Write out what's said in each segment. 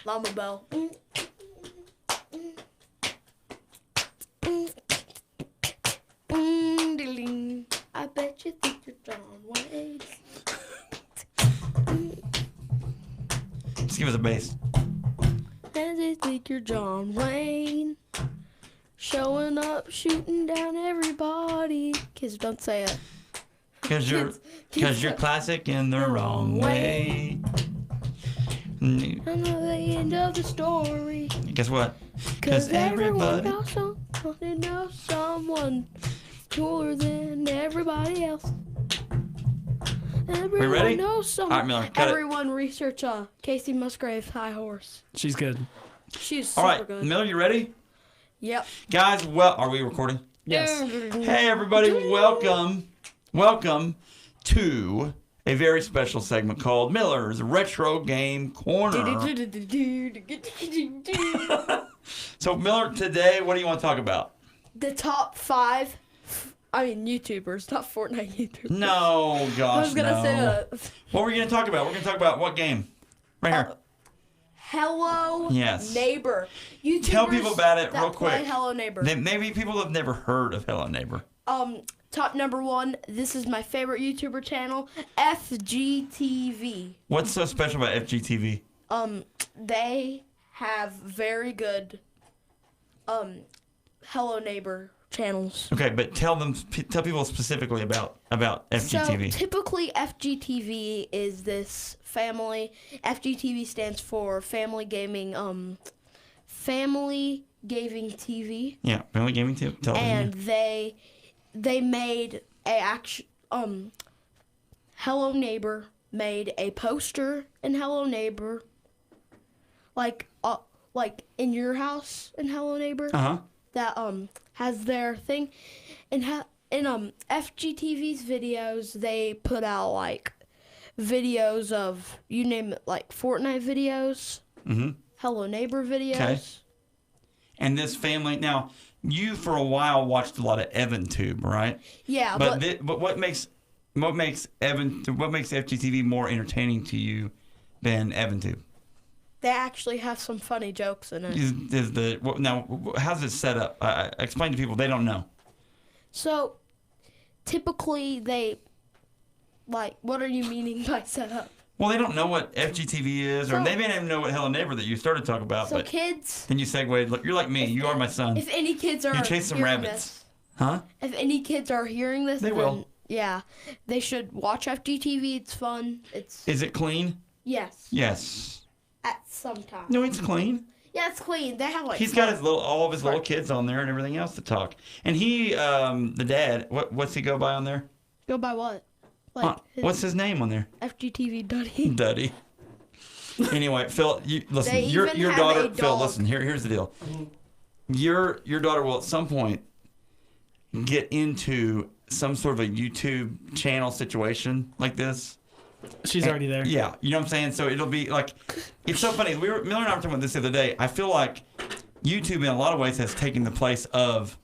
Llama Bell. I bet you think you're John Wayne. Just give us a bass. And you think you're John Wayne. Showing up, shooting down everybody. Kids, don't say it. Because you're classic in the wrong way. I know the end of the story. Guess what? Because everyone knows someone cooler than everybody else. Everyone ready? knows someone. All right, Miller, cut it. Everyone research Casey Musgrave's High Horse. She's good. She's All super right, good. Miller, you ready? Yep. Guys, well, are we recording? Yes. Hey, everybody, welcome to a very special segment called Miller's Retro Game Corner. So, Miller, today, what do you want to talk about? The top 5, YouTubers, not Fortnite YouTubers. No, gosh, I was going to say that. What were we going to talk about? We're going to talk about what game? Right here. Hello Yes. Neighbor. YouTubers Tell people about it that real play quick. Hello Neighbor. Maybe people have never heard of Hello Neighbor. Top number 1, this is my favorite YouTuber channel, FGTV. What's so special about FGTV? They have very good Hello Neighbor channels. Okay, but tell people specifically about FGTV. So typically FGTV is this family. FGTV stands for Family Gaming TV. Yeah, Family Gaming Television. And they made Hello Neighbor made a poster in Hello Neighbor, like in your house in Hello Neighbor. That has their thing, and in FGTV's videos they put out like videos of, you name it, like Fortnite videos, Hello Neighbor videos. Okay. And this family, now you for a while watched a lot of EvanTube, right? Yeah, but what makes FGTV more entertaining to you than EvanTube? they actually have some funny jokes in it. Now, how's it set up? Explain to people, they don't know. So, typically what are you meaning by set up? Well, they don't know what FGTV is, or So- they may not even know what Hello Neighbor that you started talking about. So but kids, then you segued. Look, you're like me. You are my son. if any kids are You chase some hearing rabbits. this, Huh? if any kids are hearing this, They then, will. yeah, they should watch FGTV. It's fun. Is it clean? Yes, Yes. at some time. No, it's clean. Yeah, it's clean. They have He's got all of his little kids on there and everything else to talk. And he, the dad, what's he go by on there? Go by what? Like What's his name on there? FGTV Duddy. Duddy. Anyway, Phil, listen. They Your even have daughter, a Phil. dog. Listen. Here's the deal. Your daughter will at some point get into some sort of a YouTube channel situation like this. She's already there. Yeah, you know what I'm saying? So it'll be like, it's so funny. Miller and I were talking about this the other day. I feel like YouTube in a lot of ways has taken the place of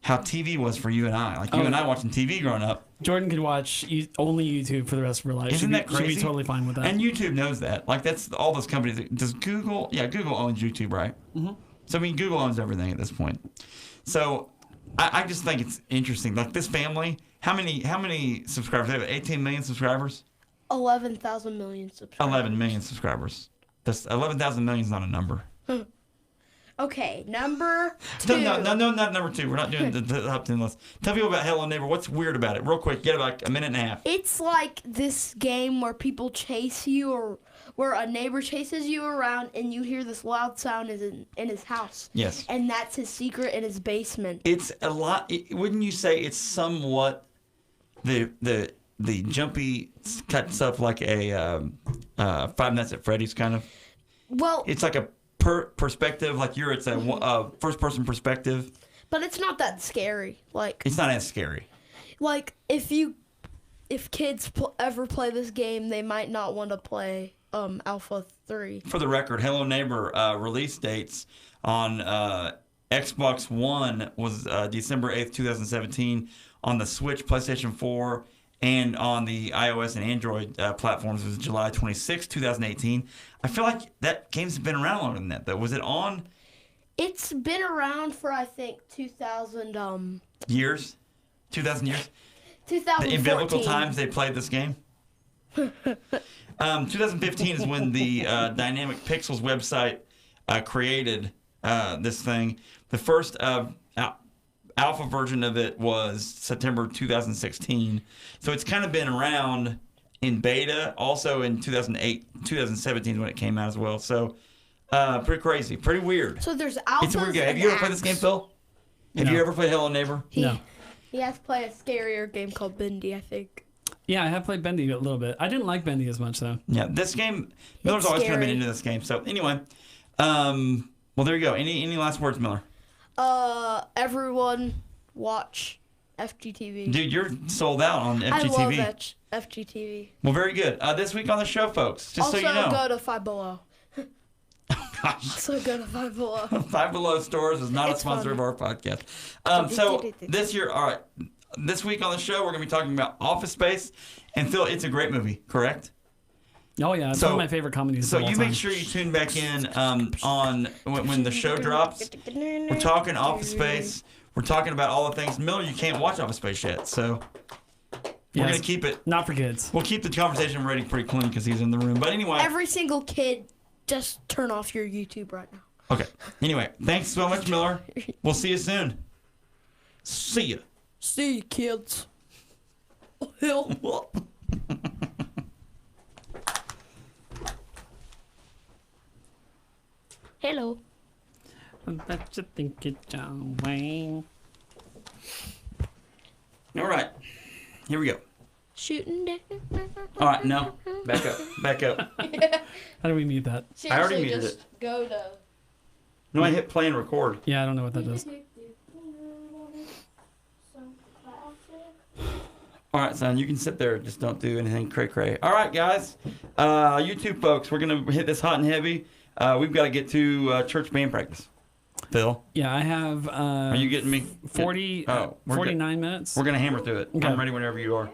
how TV was for you and I. Like you and I watching TV growing up. Jordan could watch only YouTube for the rest of her life. Isn't that crazy? She'd be totally fine with that. And YouTube knows that. Like that's all those companies. Does Google? Yeah, Google owns YouTube, right? Mm-hmm. So I mean, Google owns everything at this point. So I just think it's interesting. Like this family, how many subscribers? They have 18 million subscribers. 11,000 million subscribers. 11 million subscribers. That's 11,000 million is not a number. Okay, number 2. No, not number 2. We're not doing the top 10 list. Tell people about Hello Neighbor. What's weird about it? Real quick. Get about a minute and a half. It's like this game where people chase you, or where a neighbor chases you around and you hear this loud sound in his house. Yes. And that's his secret in his basement. It's a lot. Wouldn't you say it's somewhat the jumpy cut stuff like a Five Nights at Freddy's kind of? Well, it's like a perspective, like it's a first person perspective. But it's not that scary. Like it's not as scary. Like if kids ever play this game, they might not want to play Alpha 3. For the record, Hello Neighbor release dates on Xbox One was December 8th, 2017. On the Switch, PlayStation 4, And on the iOS and Android platforms, it was July 26, 2018. I feel like that game's been around longer than that, though. Was it on? It's been around for, I think, 2,000 years? 2,000 years? 2014. In biblical times, they played this game? 2015 is when the Dynamic Pixels website created this thing. The first alpha version of it was September 2016. So it's kind of been around in beta. Also in 2017 when it came out as well. So pretty crazy. Pretty weird. So there's alphas. It's a weird game. Have you ever played this game, Phil? Have you ever played Hello Neighbor? No. He has to play a scarier game called Bendy, I think. Yeah, I have played Bendy a little bit. I didn't like Bendy as much, though. Yeah, this game, Miller's always kind of been into this game. So anyway, well, there you go. Any last words, Miller? Everyone watch FGTV. Dude, you're sold out on FGTV. I love FGTV. Well, very good. This week on the show, folks, just also, so you know. go to Five Below. Gosh. Also go to Five Below. Five Below Stores is not a sponsor of our podcast. So this year, all right, this week on the show, we're going to be talking about Office Space. And Phil, it's a great movie, correct? Oh, yeah. It's one of my favorite comedies So of all you time. make sure you tune back in on when the show drops. We're talking Office Space. We're talking about all the things. Miller, you can't watch Office Space yet, so we're going to keep it. Not for kids. We'll keep the conversation ready pretty clean because he's in the room. But anyway. Every single kid, just turn off your YouTube right now. Okay. Anyway, thanks so much, Miller. We'll see you soon. See ya. See you, kids. Hell. Hello. That's you think it's John Wayne. All right. Here we go. Shooting down. All right, no. Back up. Back up. How do we mute that? Seriously, I already muted just it. Go to... No, I hit play and record. Yeah, I don't know what that does. All right, son, you can sit there. Just don't do anything cray-cray. All right, guys. YouTube folks, we're going to hit this hot and heavy. We've got to get to church band practice. Phil? Yeah, I have... Are you getting me? 49 minutes. We're going to hammer through it. Okay. I'm ready whenever you are.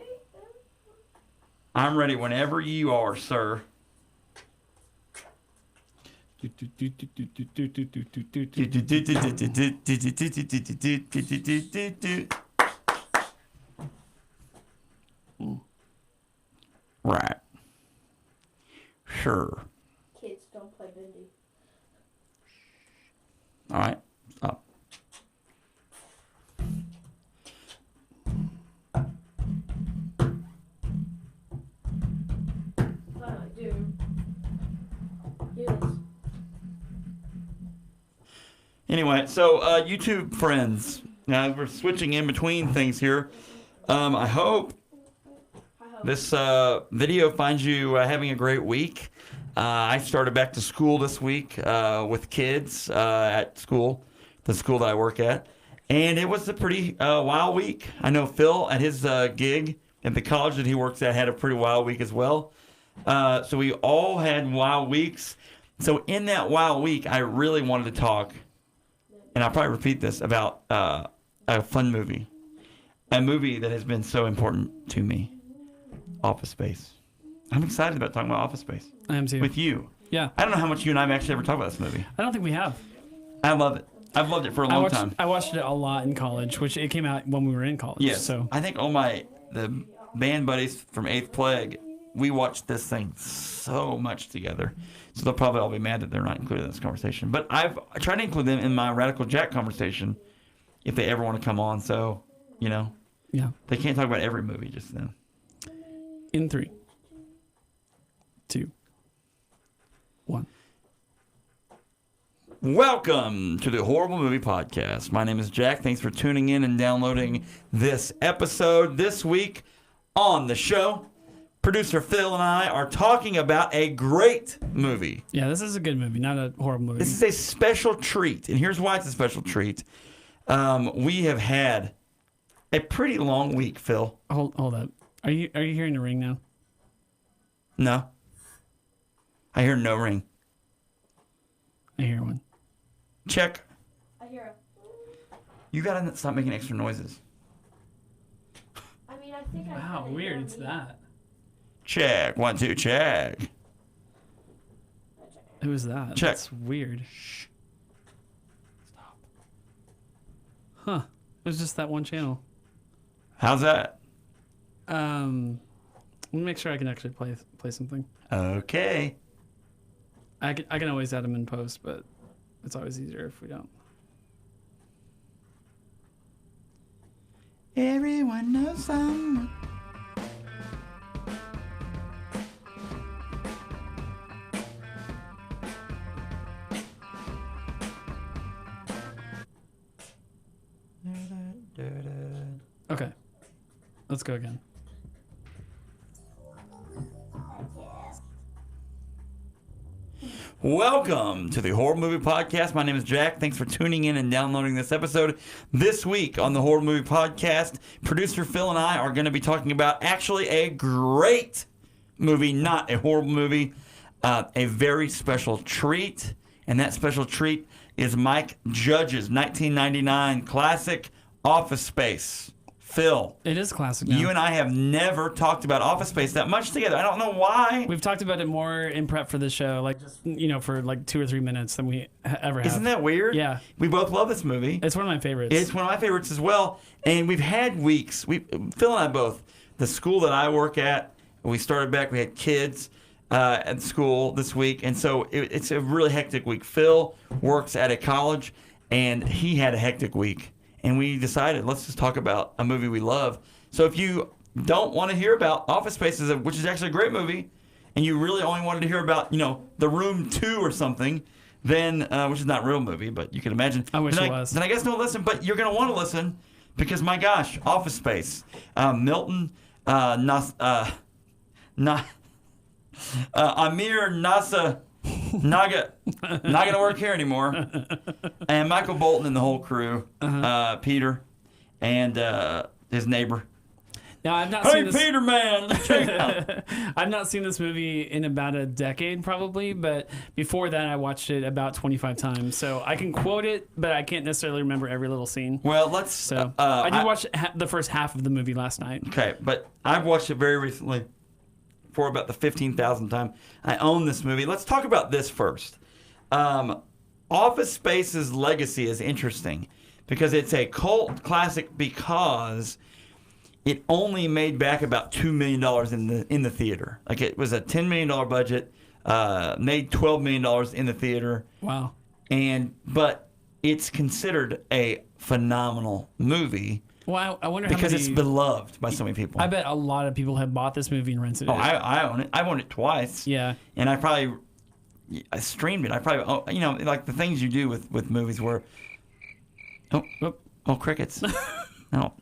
I'm ready whenever you are, sir. Right. Sure. Kids, don't play Bendy. All right. Stop. Anyway, so YouTube friends, now we're switching in between things here. I hope this video finds you having a great week. I started back to school this week with kids at school, the school that I work at. And it was a pretty wild week. I know Phil at his gig at the college that he works at had a pretty wild week as well. So we all had wild weeks. So in that wild week, I really wanted to talk, and I'll probably repeat this, about a fun movie. A movie that has been so important to me. Office Space. I'm excited about talking about Office Space. I am too. With you. Yeah. I don't know how much you and I have actually ever talked about this movie. I don't think we have. I love it. I've loved it for a long time. I watched it a lot in college, which it came out when we were in college. Yes. So I think all the band buddies from 8th Plague, we watched this thing so much together. So they'll probably all be mad that they're not included in this conversation. But I tried to include them in my Radical Jack conversation if they ever want to come on. So, yeah, they can't talk about every movie just then. In 3, 2, 1. Welcome to the Horrible Movie Podcast. My name is Jack. Thanks for tuning in and downloading this episode. This week on the show, producer Phil and I are talking about a great movie. Yeah, this is a good movie, not a horrible movie. This is a special treat, and here's why it's a special treat. We have had a pretty long week, Phil. Hold up. Are you hearing the ring now? No. I hear no ring. I hear one. Check. I hear it. You gotta stop making extra noises. I mean, Wow, weird. It's that. Check. 1, 2, check. Who is that? Check. That's weird. Shh. Stop. Huh. It was just that one channel. How's that? Let me make sure I can actually play something. Okay. I can always add them in post, but it's always easier if we don't. Everyone knows someone. Okay. Let's go again. Welcome to the Horror Movie Podcast. My name is Jack. Thanks for tuning in and downloading this episode. This week on the Horror Movie Podcast, producer Phil and I are going to be talking about actually a great movie, not a horrible movie, a very special treat. And that special treat is Mike Judge's 1999 classic Office Space. Phil. It is classic now. You and I have never talked about Office Space that much together. I don't know why. We've talked about it more in prep for this show, like just, for like 2 or 3 minutes than we ever have. Isn't that weird? Yeah. We both love this movie. It's one of my favorites. It's one of my favorites as well. And we've had weeks. Phil and I both. The school that I work at, we started back. We had kids at school this week, and so it's a really hectic week. Phil works at a college, and he had a hectic week. And we decided, let's just talk about a movie we love. So if you don't want to hear about Office Space, which is actually a great movie, and you really only wanted to hear about, The Room 2 or something, then, which is not a real movie, but you can imagine. I wish it was. Then I guess don't listen, but you're going to want to listen because, my gosh, Office Space. Milton, Amir Nasa, not gonna work here anymore. And Michael Bolton and the whole crew, Peter, and his neighbor. Now I've not seen this. Hey, Peter, man, check it out. I've not seen this movie in about a decade, probably. But before that, I watched it about 25 times, so I can quote it, but I can't necessarily remember every little scene. Well, let's. So I did watch the first half of the movie last night. Okay, but I've watched it very recently. For about the 15,000th time. I own this movie. Let's talk about this first. Office Space's legacy is interesting because it's a cult classic because it only made back about $2 million in the theater. Like it was a $10 million budget, made $12 million in the theater. Wow. But it's considered a phenomenal movie. Well, I wonder because how many, it's beloved by so many people. I bet a lot of people have bought this movie and rented it. Oh, I own it. I've owned it twice. Yeah. And I streamed it. I probably, like the things you do with movies where, crickets. No.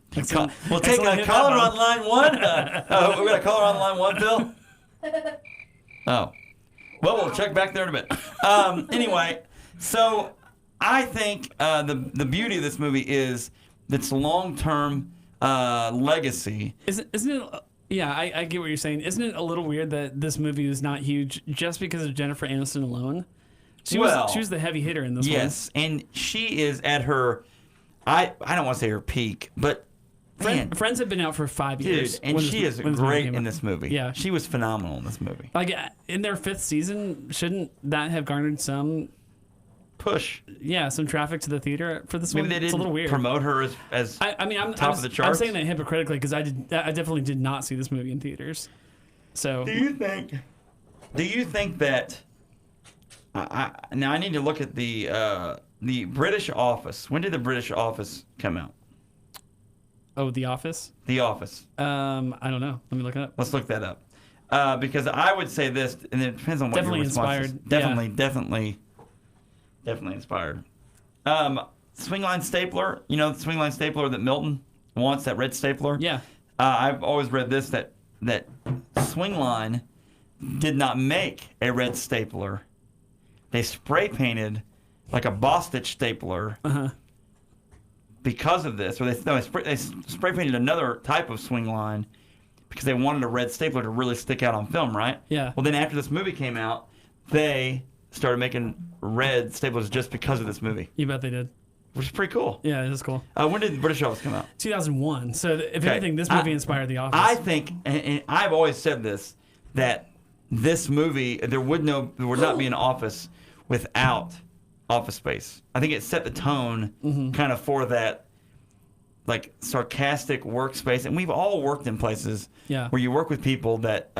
We'll take a caller on line 1. We're going to caller on line 1, Phil. Oh. Well, we'll check back there in a bit. Anyway, so I think the beauty of this movie is its long-term legacy. Isn't it? Yeah, I get what you're saying. Isn't it a little weird that this movie was not huge just because of Jennifer Aniston alone? She was the heavy hitter in this one. Yes, and she is at her, I don't want to say her peak, but Friends have been out for 5 years. Dude, and she is great in this movie. Yeah. She was phenomenal in this movie. Like, in their 5th season, shouldn't that have garnered some push? Yeah, some traffic to the theater for this Maybe one. they didn't it's a little weird. Promote her as I'm top of the charts. I'm saying that hypocritically because I definitely did not see this movie in theaters. So do you think that? Now I need to look at the British Office. When did the British Office come out? Oh, The Office? The Office. I don't know. Let me look it up. Let's look that up. Because I would say this, and it depends on what definitely your response inspired. is. Definitely inspired. Swingline stapler. You know the swingline stapler that Milton wants, that red stapler? Yeah. I've always read this, that Swingline did not make a red stapler. They spray painted like a Boss-Stitch stapler. Because of this, or they spray painted another type of swing line because they wanted a red stapler to really stick out on film, right? Yeah. Well, then after this movie came out, they started making red staplers just because of this movie. You bet they did. which is pretty cool. Yeah, it is cool. When did British Office come out? 2001. So if anything, this movie inspired The Office. I think, and I've always said this, that this movie, there would not be an Office without Office Space. I think it set the tone kind of for that like sarcastic workspace. And we've all worked in places where you work with people that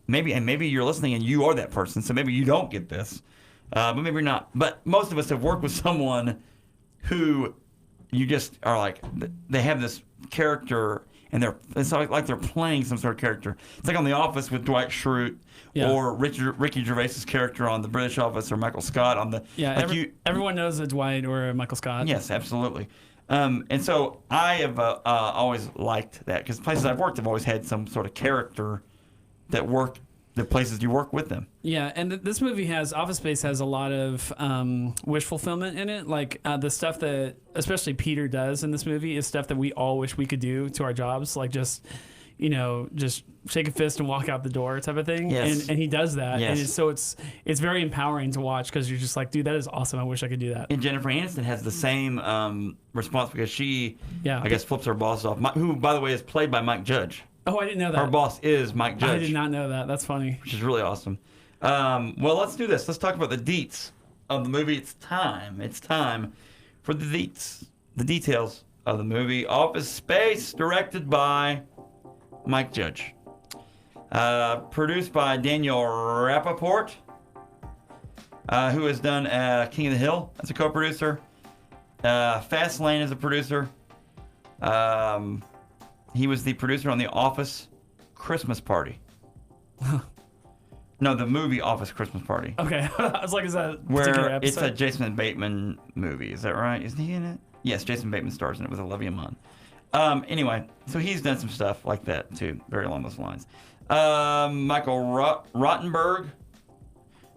maybe you're listening and you are that person. So maybe you don't get this, but maybe you're not. But most of us have worked with someone who you just are like, they have this character and it's like they're playing some sort of character. It's like on The Office with Dwight Schrute or Ricky Gervais's character on The British Office or Michael Scott on the... Yeah, everyone knows a Dwight or a Michael Scott. Yes, absolutely. And so I have always liked that because places I've worked have always had some sort of character that work the places you work with them. Yeah, and this movie Office Space has a lot of wish fulfillment in it. Like the stuff that especially Peter does in this movie is stuff that we all wish we could do to our jobs. Like just shake a fist and walk out the door type of thing. Yes. And he does that. Yes. And it's very empowering to watch because you're just like, dude, that is awesome. I wish I could do that. And Jennifer Aniston has the same response because she, I guess, flips her boss off, who, by the way, is played by Mike Judge. Oh, I didn't know that. Her boss is Mike Judge. I did not know that. That's funny. Which is really awesome. Well, let's do this. Let's talk about the deets of the movie. It's time. It's time for the deets, the details of the movie. Office Space, directed by Mike Judge. Produced by Daniel Rappaport, who has done King of the Hill as a co-producer. Fast Lane as a producer. He was the producer on The Office Christmas Party. No, the movie Office Christmas Party. Okay. I was like, is that a particular where episode? it's a Jason Bateman movie. Is that right? Isn't he in it? Yes, Jason Bateman stars in it with Olivia Munn. Anyway, so he's done some stuff like that too, very along those lines. Michael Rottenberg,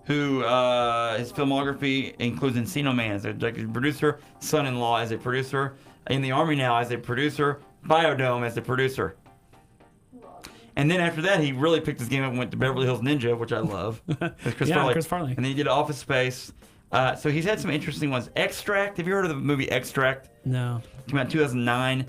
who his filmography includes Encino Man as a executive producer, Son-in-Law as a producer, In the Army Now as a producer, Biodome as a producer. And then after that, he really picked his game up and went to Beverly Hills Ninja, which I love. With Chris Farley. Chris Farley. And then he did Office Space. So he's had some interesting ones. Extract. Have you heard of the movie Extract? No. It came out in 2009.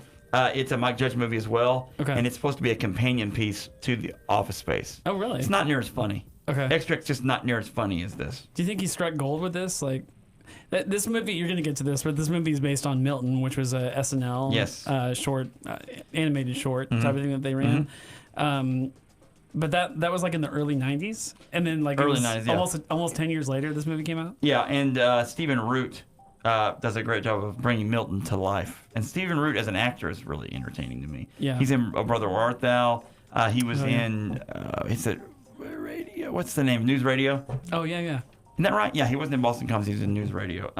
It's a Mike Judge movie as well. Okay. And it's supposed to be a companion piece to the Office Space. Oh, really? It's not near as funny. Okay. Extract's just not near as funny as this. Do you think he struck gold with this? Like, this movie, you're going to get to this, but this movie is based on Milton, which was a SNL short, animated short type of thing that they ran. But that was like in the early 90s. And then like early 90s, almost 10 years later, this movie came out. Yeah, and Stephen Root does a great job of bringing Milton to life. And Stephen Root as an actor is really entertaining to me. Yeah. He's in A Brother Where Art Thou. He was in, it's a radio, what's the name? News Radio? Oh, yeah. Isn't that right? Yeah, he wasn't in Boston Commons. He was in News Radio.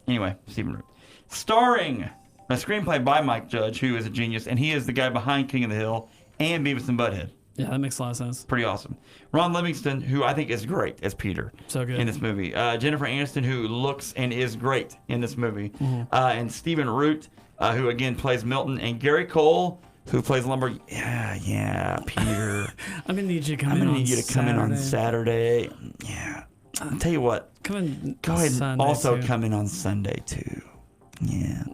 Anyway, Stephen Root. Starring a screenplay by Mike Judge, who is a genius, and he is the guy behind King of the Hill and Beavis and Butthead. Yeah, that makes a lot of sense. Pretty awesome. Ron Livingston, who I think is great as Peter. So good. In this movie. Jennifer Aniston, who looks and is great in this movie. And Stephen Root, who again plays Milton. And Gary Cole, who plays Lumber. Yeah, Peter. I'm going to need you to come in on Saturday. Yeah. I'll tell you what. Come in. Go ahead and Sunday also too. come in on Sunday too. Yeah.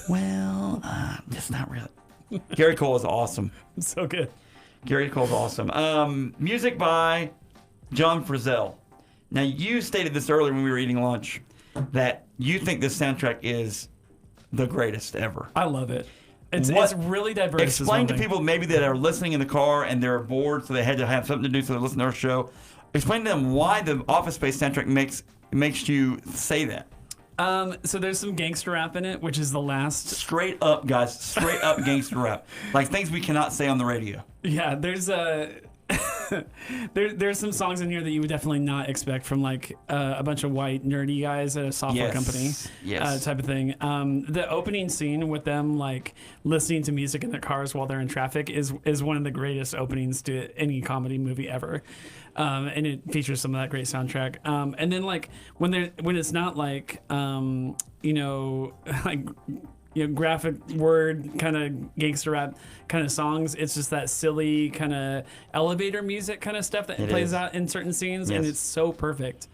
Well, just not really. Gary Cole is awesome. So good. Gary Cole's awesome. Music by John Frizzell. Now, you stated this earlier when we were eating lunch that you think this soundtrack is the greatest ever. I love it. It's really diverse. Explain to people maybe that are listening in the car and they're bored, so they had to have something to do, so they listen to our show. Explain to them why the Office Space soundtrack makes you say that. So there's some gangster rap in it, which is the last... Straight up, guys. Straight up gangster rap. Like things we cannot say on the radio. Yeah, there's there's some songs in here that you would definitely not expect from like a bunch of white nerdy guys at a software company type of thing. The opening scene with them like listening to music in their cars while they're in traffic is one of the greatest openings to any comedy movie ever. And it features some of that great soundtrack. And then like when it's not like graphic word kind of gangster rap kind of songs, it's just that silly kind of elevator music kind of stuff that plays out in certain scenes, and it's so perfect.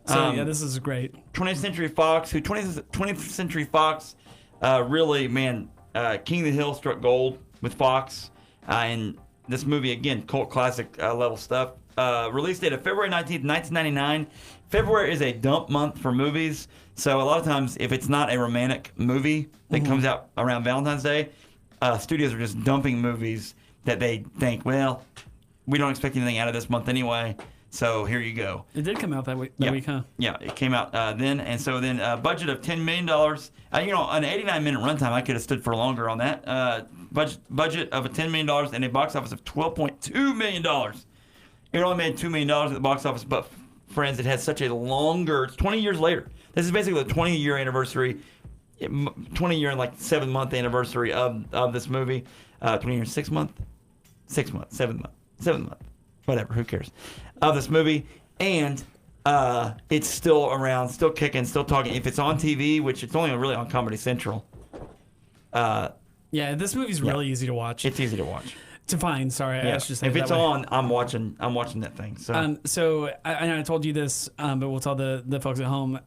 So yeah, this is great. 20th Century Fox, 20th Century Fox, really, man, King of the Hill struck gold with Fox, and this movie, again, cult classic level stuff. Release date of February 19th, 1999. February is a dump month for movies, so a lot of times if it's not a romantic movie that comes out around Valentine's Day, studios are just dumping movies that they think, well, we don't expect anything out of this month anyway, so here you go. It did come out that week, huh? Yeah, it came out then, and so then budget of $10 million. An 89-minute runtime, I could have stood for longer on that. Budget of $10 million and a box office of $12.2 million. It only made $2 million at the box office, but friends, it had such a longer, 20 years later. This is basically the 20-year anniversary, 20-year and like 7-month anniversary of this movie. 20 years, 6 month, 7 month, whatever, who cares, of this movie. And it's still around, still kicking, still talking. If it's on TV, which it's only really on Comedy Central. Yeah, this movie's really easy to watch. It's easy to watch. To find, sorry, I should say. If it's on, I'm watching that thing. So I told you this, but we'll tell the folks at home.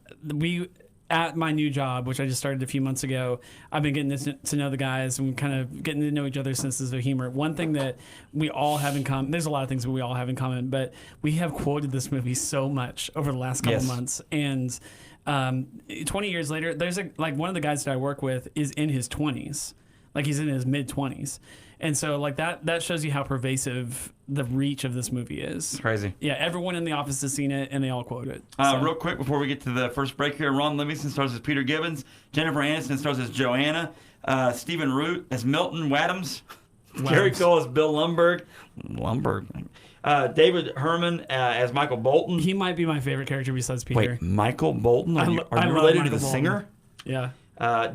At my new job, which I just started a few months ago, I've been getting to know the guys and kind of getting to know each other's senses of humor. One thing that we all have in common, there's a lot of things that we all have in common, but we have quoted this movie so much over the last couple months. And 20 years later, there's one of the guys that I work with is in his 20s. Like he's in his mid-20s. And so like that shows you how pervasive the reach of this movie is. It's crazy. Yeah, everyone in the office has seen it, and they all quote it. Real quick before we get to the first break here, Ron Livingston stars as Peter Gibbons. Jennifer Aniston stars as Joanna. Stephen Root as Milton Wadhams. Gary Cole as Bill Lumberg. David Herman as Michael Bolton. He might be my favorite character besides Peter. Wait, Michael Bolton? Are you related to the singer? Yeah.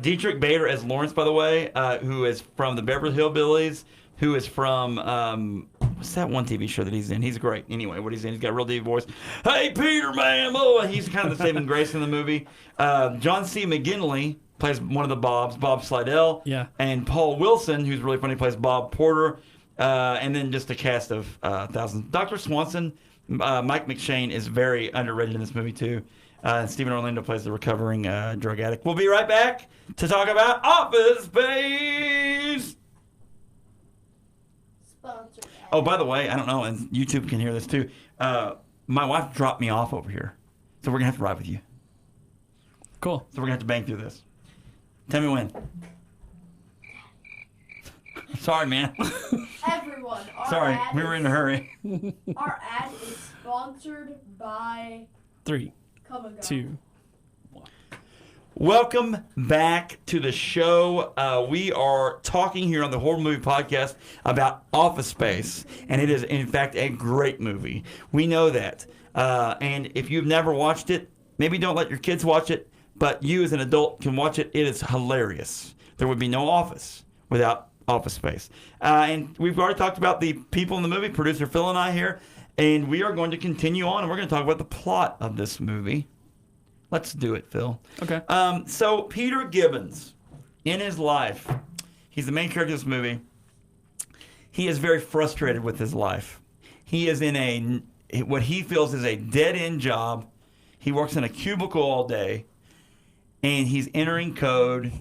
Dietrich Bader as Lawrence, by the way, who is from the Beverly Hillbillies, who is from, what's that one TV show that he's in? He's great. Anyway, what he's in, he's got a real deep voice. Hey, Peter, man. Oh, he's kind of the saving grace in the movie. John C. McGinley plays one of the Bobs, Bob Slidell. Yeah. And Paul Wilson, who's really funny, plays Bob Porter. And then just a cast of thousands. Dr. Swanson, Mike McShane is very underrated in this movie, too. Stephen Orlando plays the recovering drug addict. We'll be right back to talk about Office Space. Sponsored. Oh, by the way, I don't know, and YouTube can hear this too. My wife dropped me off over here, so we're gonna have to ride with you. Cool. So we're gonna have to bang through this. Tell me when. Sorry, man. Everyone. Sorry, we were in a hurry. Our ad is sponsored by 3, 2. Welcome back to the show. We are talking here on the Horror Movie Podcast about Office Space, and it is, in fact, a great movie. We know that. And if you've never watched it, maybe don't let your kids watch it, but you as an adult can watch it. It is hilarious. There would be no Office without Office Space. And we've already talked about the people in the movie, producer Phil and I here, and we are going to continue on, and we're going to talk about the plot of this movie. Let's do it, Phil. Okay. So Peter Gibbons, in his life, he's the main character of this movie. He is very frustrated with his life. He is in what he feels is a dead-end job. He works in a cubicle all day, and he's entering code,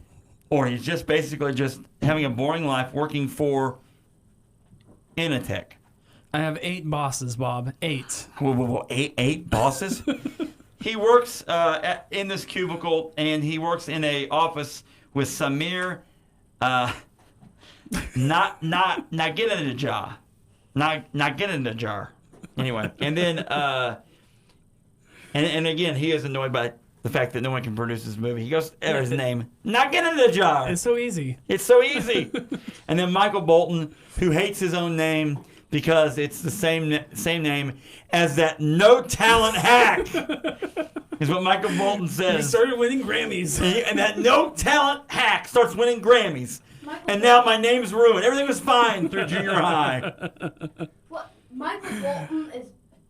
or he's just basically just having a boring life working for Initech. I have 8 bosses, Bob. 8. Whoa, 8 bosses? He works in this cubicle, and he works in a office with Samir. Not get in the jar. Not get in the jar. Anyway, and then and again, he is annoyed by the fact that no one can produce this movie. He goes, his name, not get in the jar. It's so easy. It's so easy. And then Michael Bolton, who hates his own name because it's the same name as that no talent hack. Is what Michael Bolton says. He started winning Grammys. And that no talent hack starts winning Grammys. And now my name's ruined. Everything was fine through junior high. What? Michael Bolton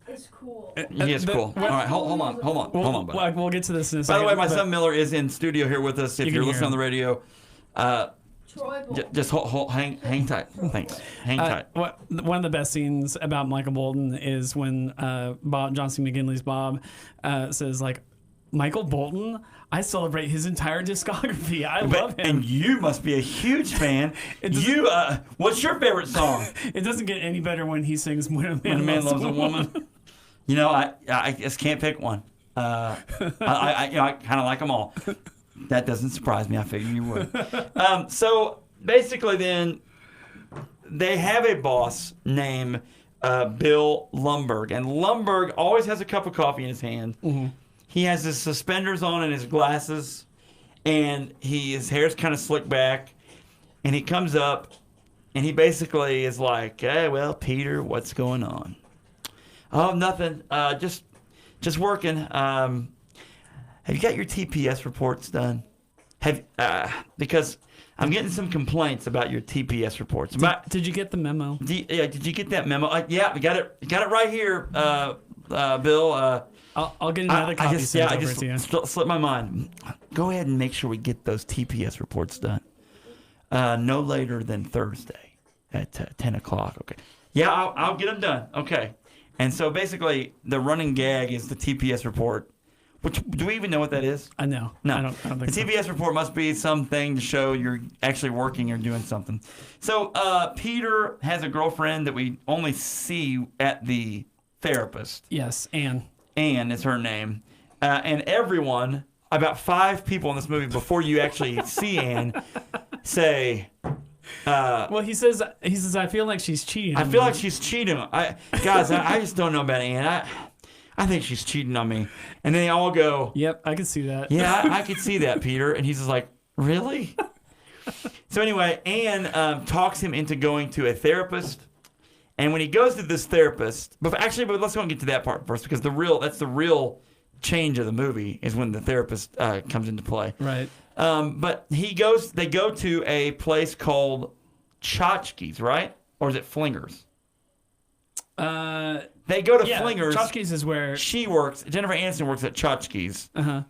is cool. He is cool. All right, hold on. Buddy. We'll get to this in a second. By the way, my son Miller is in studio here with us. If you're listening on the radio, Just hang tight. Thanks. Hang tight. One of the best scenes about Michael Bolton is when John C. McGinley's Bob says, like, Michael Bolton, I celebrate his entire discography. I love him. And you must be a huge fan. What's your favorite song? It doesn't get any better when he sings When a Man Loves a Woman. You know, I just can't pick one. I kind of like them all. That doesn't surprise me. I figured you would. So basically, then they have a boss named Bill Lumberg, and Lumberg always has a cup of coffee in his hand. Mm-hmm. He has his suspenders on and his glasses, and his hair's kind of slicked back, and he comes up, and he basically is like, "Hey, well, Peter, what's going on?" "Oh, nothing. Just working. Have you got your TPS reports done? Because I'm getting some complaints about your TPS reports. Did you get the memo? Did you get that memo? Yeah, we got it. Got it right here, Bill. I'll get another copy. I just slipped my mind. Go ahead and make sure we get those TPS reports done. No later than Thursday at 10 o'clock. Okay. Yeah, I'll get them done. Okay. And so basically, the running gag is the TPS report. Which, do we even know what that is? No. I don't think the TPS report must be something to show you're actually working or doing something. So Peter has a girlfriend that we only see at the therapist. Yes, Anne. Anne is her name. And everyone, about 5 people in this movie before you actually see Anne, say... well, he says, I feel like she's cheating on me. I feel like she's cheating. Guys, I just don't know about Anne. I think she's cheating on me. And then they all go, "Yep, I can see that." Yeah, I could see that, Peter. And he's just like, "Really?" So anyway, Anne talks him into going to a therapist. And when he goes to this therapist, but let's go and get to that part first, because that's the real change of the movie is when the therapist comes into play. Right. But they go to a place called Tchotchke's, right? Or is it Flingers? They go to Flingers. Tchotchke's is where she works. Jennifer Aniston works at Tchotchke's. Uh-huh.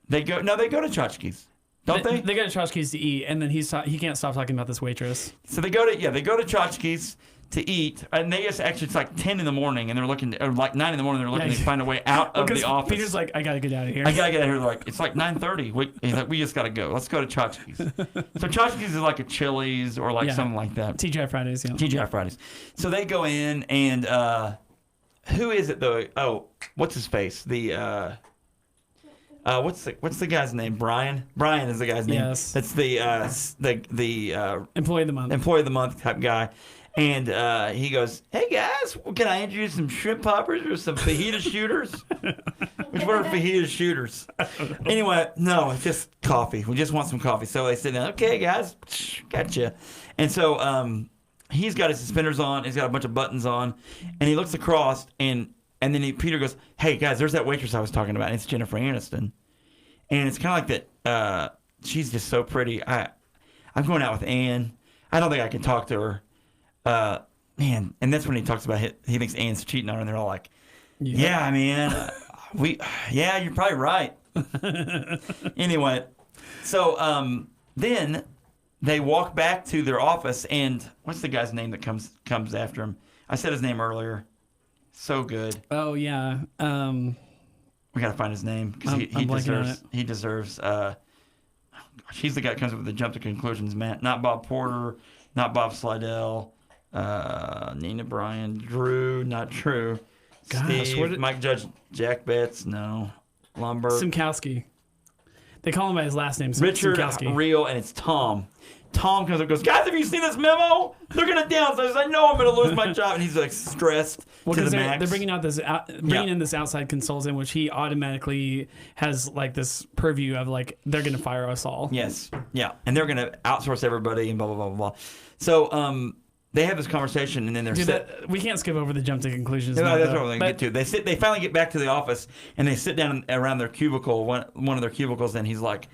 They go to Tchotchke's. Don't they? They go to Tchotchke's to eat, and then he can't stop talking about this waitress. So they go to Tchotchke's to eat, and it's like 10 in the morning, and they're looking, or like 9 in the morning, they're looking to find a way out of the office. Peter's like, I gotta get out of here. They're like, it's like 9:30. He's like, we just gotta go. Let's go to Tchotchke's. So Tchotchke's is like a Chili's or like something like that. TGI Fridays, yeah. TGI Fridays. So they go in, and who is it though? Oh, what's his face? The what's the guy's name? Brian. Brian is the guy's name. Yes. That's the employee of the month. Employee of the month type guy. And he goes, "Hey guys, can I introduce some shrimp poppers or some fajita shooters?" Which one are fajita shooters? Anyway, no, it's just coffee. We just want some coffee. So they sit down. "Okay, guys, gotcha." And so he's got his suspenders on. He's got a bunch of buttons on, and he looks across, and then Peter goes, "Hey guys, there's that waitress I was talking about. It's Jennifer Aniston." And it's kind of like that. She's just so pretty. I'm going out with Anne. I don't think I can talk to her. Man, and that's when he talks about he thinks Anne's cheating on her, and they're all like, "Yeah, man, you're probably right." Anyway, so then they walk back to their office, and what's the guy's name that comes after him? I said his name earlier. So good. Oh yeah. We gotta find his name because he deserves. He's the guy that comes up with the jump to conclusions, man. Not Bob Porter, not Bob Slidell. Nina Bryan, Drew, not Drew. Gosh, Steve, Mike Judge, Jack Betts, no. Lumberg. Simkowski. They call him by his last name, Richard Simkowski. Reel, and it's Tom. Tom comes up and goes, "Guys, have you seen this memo? They're going to downsize. I know I'm going to lose my job." And he's like stressed to the max. They're bringing in this outside consultant, which he automatically has like this purview of like, they're going to fire us all. Yes. Yeah. And they're going to outsource everybody and blah, blah, blah, blah, blah. So, they have this conversation, and then they're we can't skip over the jump to conclusions. No, that's what we're going to get to. They finally get back to the office, and they sit down around their cubicle, one of their cubicles, and he's like,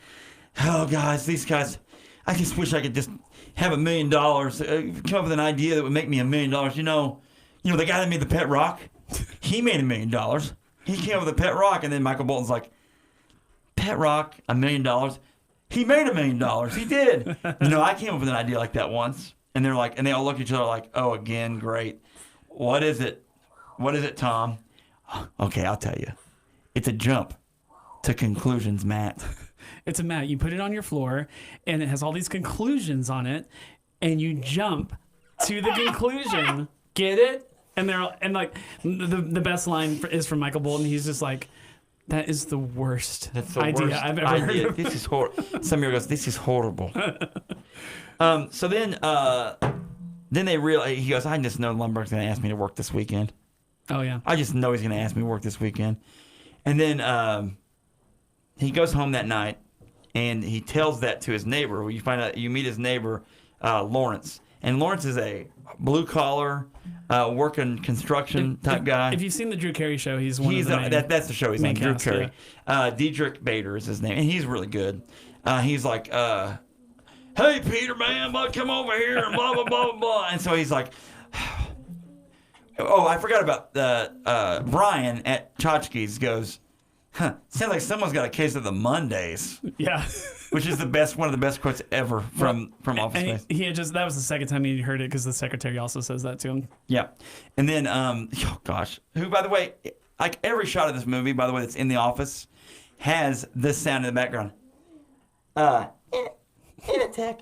"Oh, guys, these guys, I just wish I could just have $1 million, come up with an idea that would make me $1 million. You know, the guy that made the pet rock, he made $1 million. He came up with a pet rock," and then Michael Bolton's like, "Pet rock, $1 million? He made $1 million. He did. I came up with an idea like that once. And they're like, and they all look at each other like, oh, again, great. What is it? What is it, Tom? Okay, I'll tell you. It's a jump to conclusions mat. It's a mat. You put it on your floor, and it has all these conclusions on it, and you jump to the conclusion. Get it? And the best line is from Michael Bolton. He's just like, that is the worst idea I've ever heard of. This is horrible. Some goes, this is horrible. So then they realize, he goes, I just know Lundberg's going to ask me to work this weekend. Oh, yeah. I just know he's going to ask me to work this weekend. And then he goes home that night, and he tells that to his neighbor. You find out, you meet his neighbor, Lawrence. And Lawrence is a blue-collar, working construction type guy. If you've seen the Drew Carey show, he's one of the main, that's the show he's on, Drew cast, Carey. Yeah. Diedrich Bader is his name, and he's really good. He's like, hey, Peter, man, come over here, and blah, blah, blah, blah. And so he's like, oh, I forgot about Brian at Tchotchke's goes, sounds like someone's got a case of the Mondays. Yeah. Which is one of the best quotes ever from Office Space. That was the second time he heard it because the secretary also says that to him. Yeah. And then, who, by the way, like every shot of this movie, by the way, that's in the office, has this sound in the background. Inatech,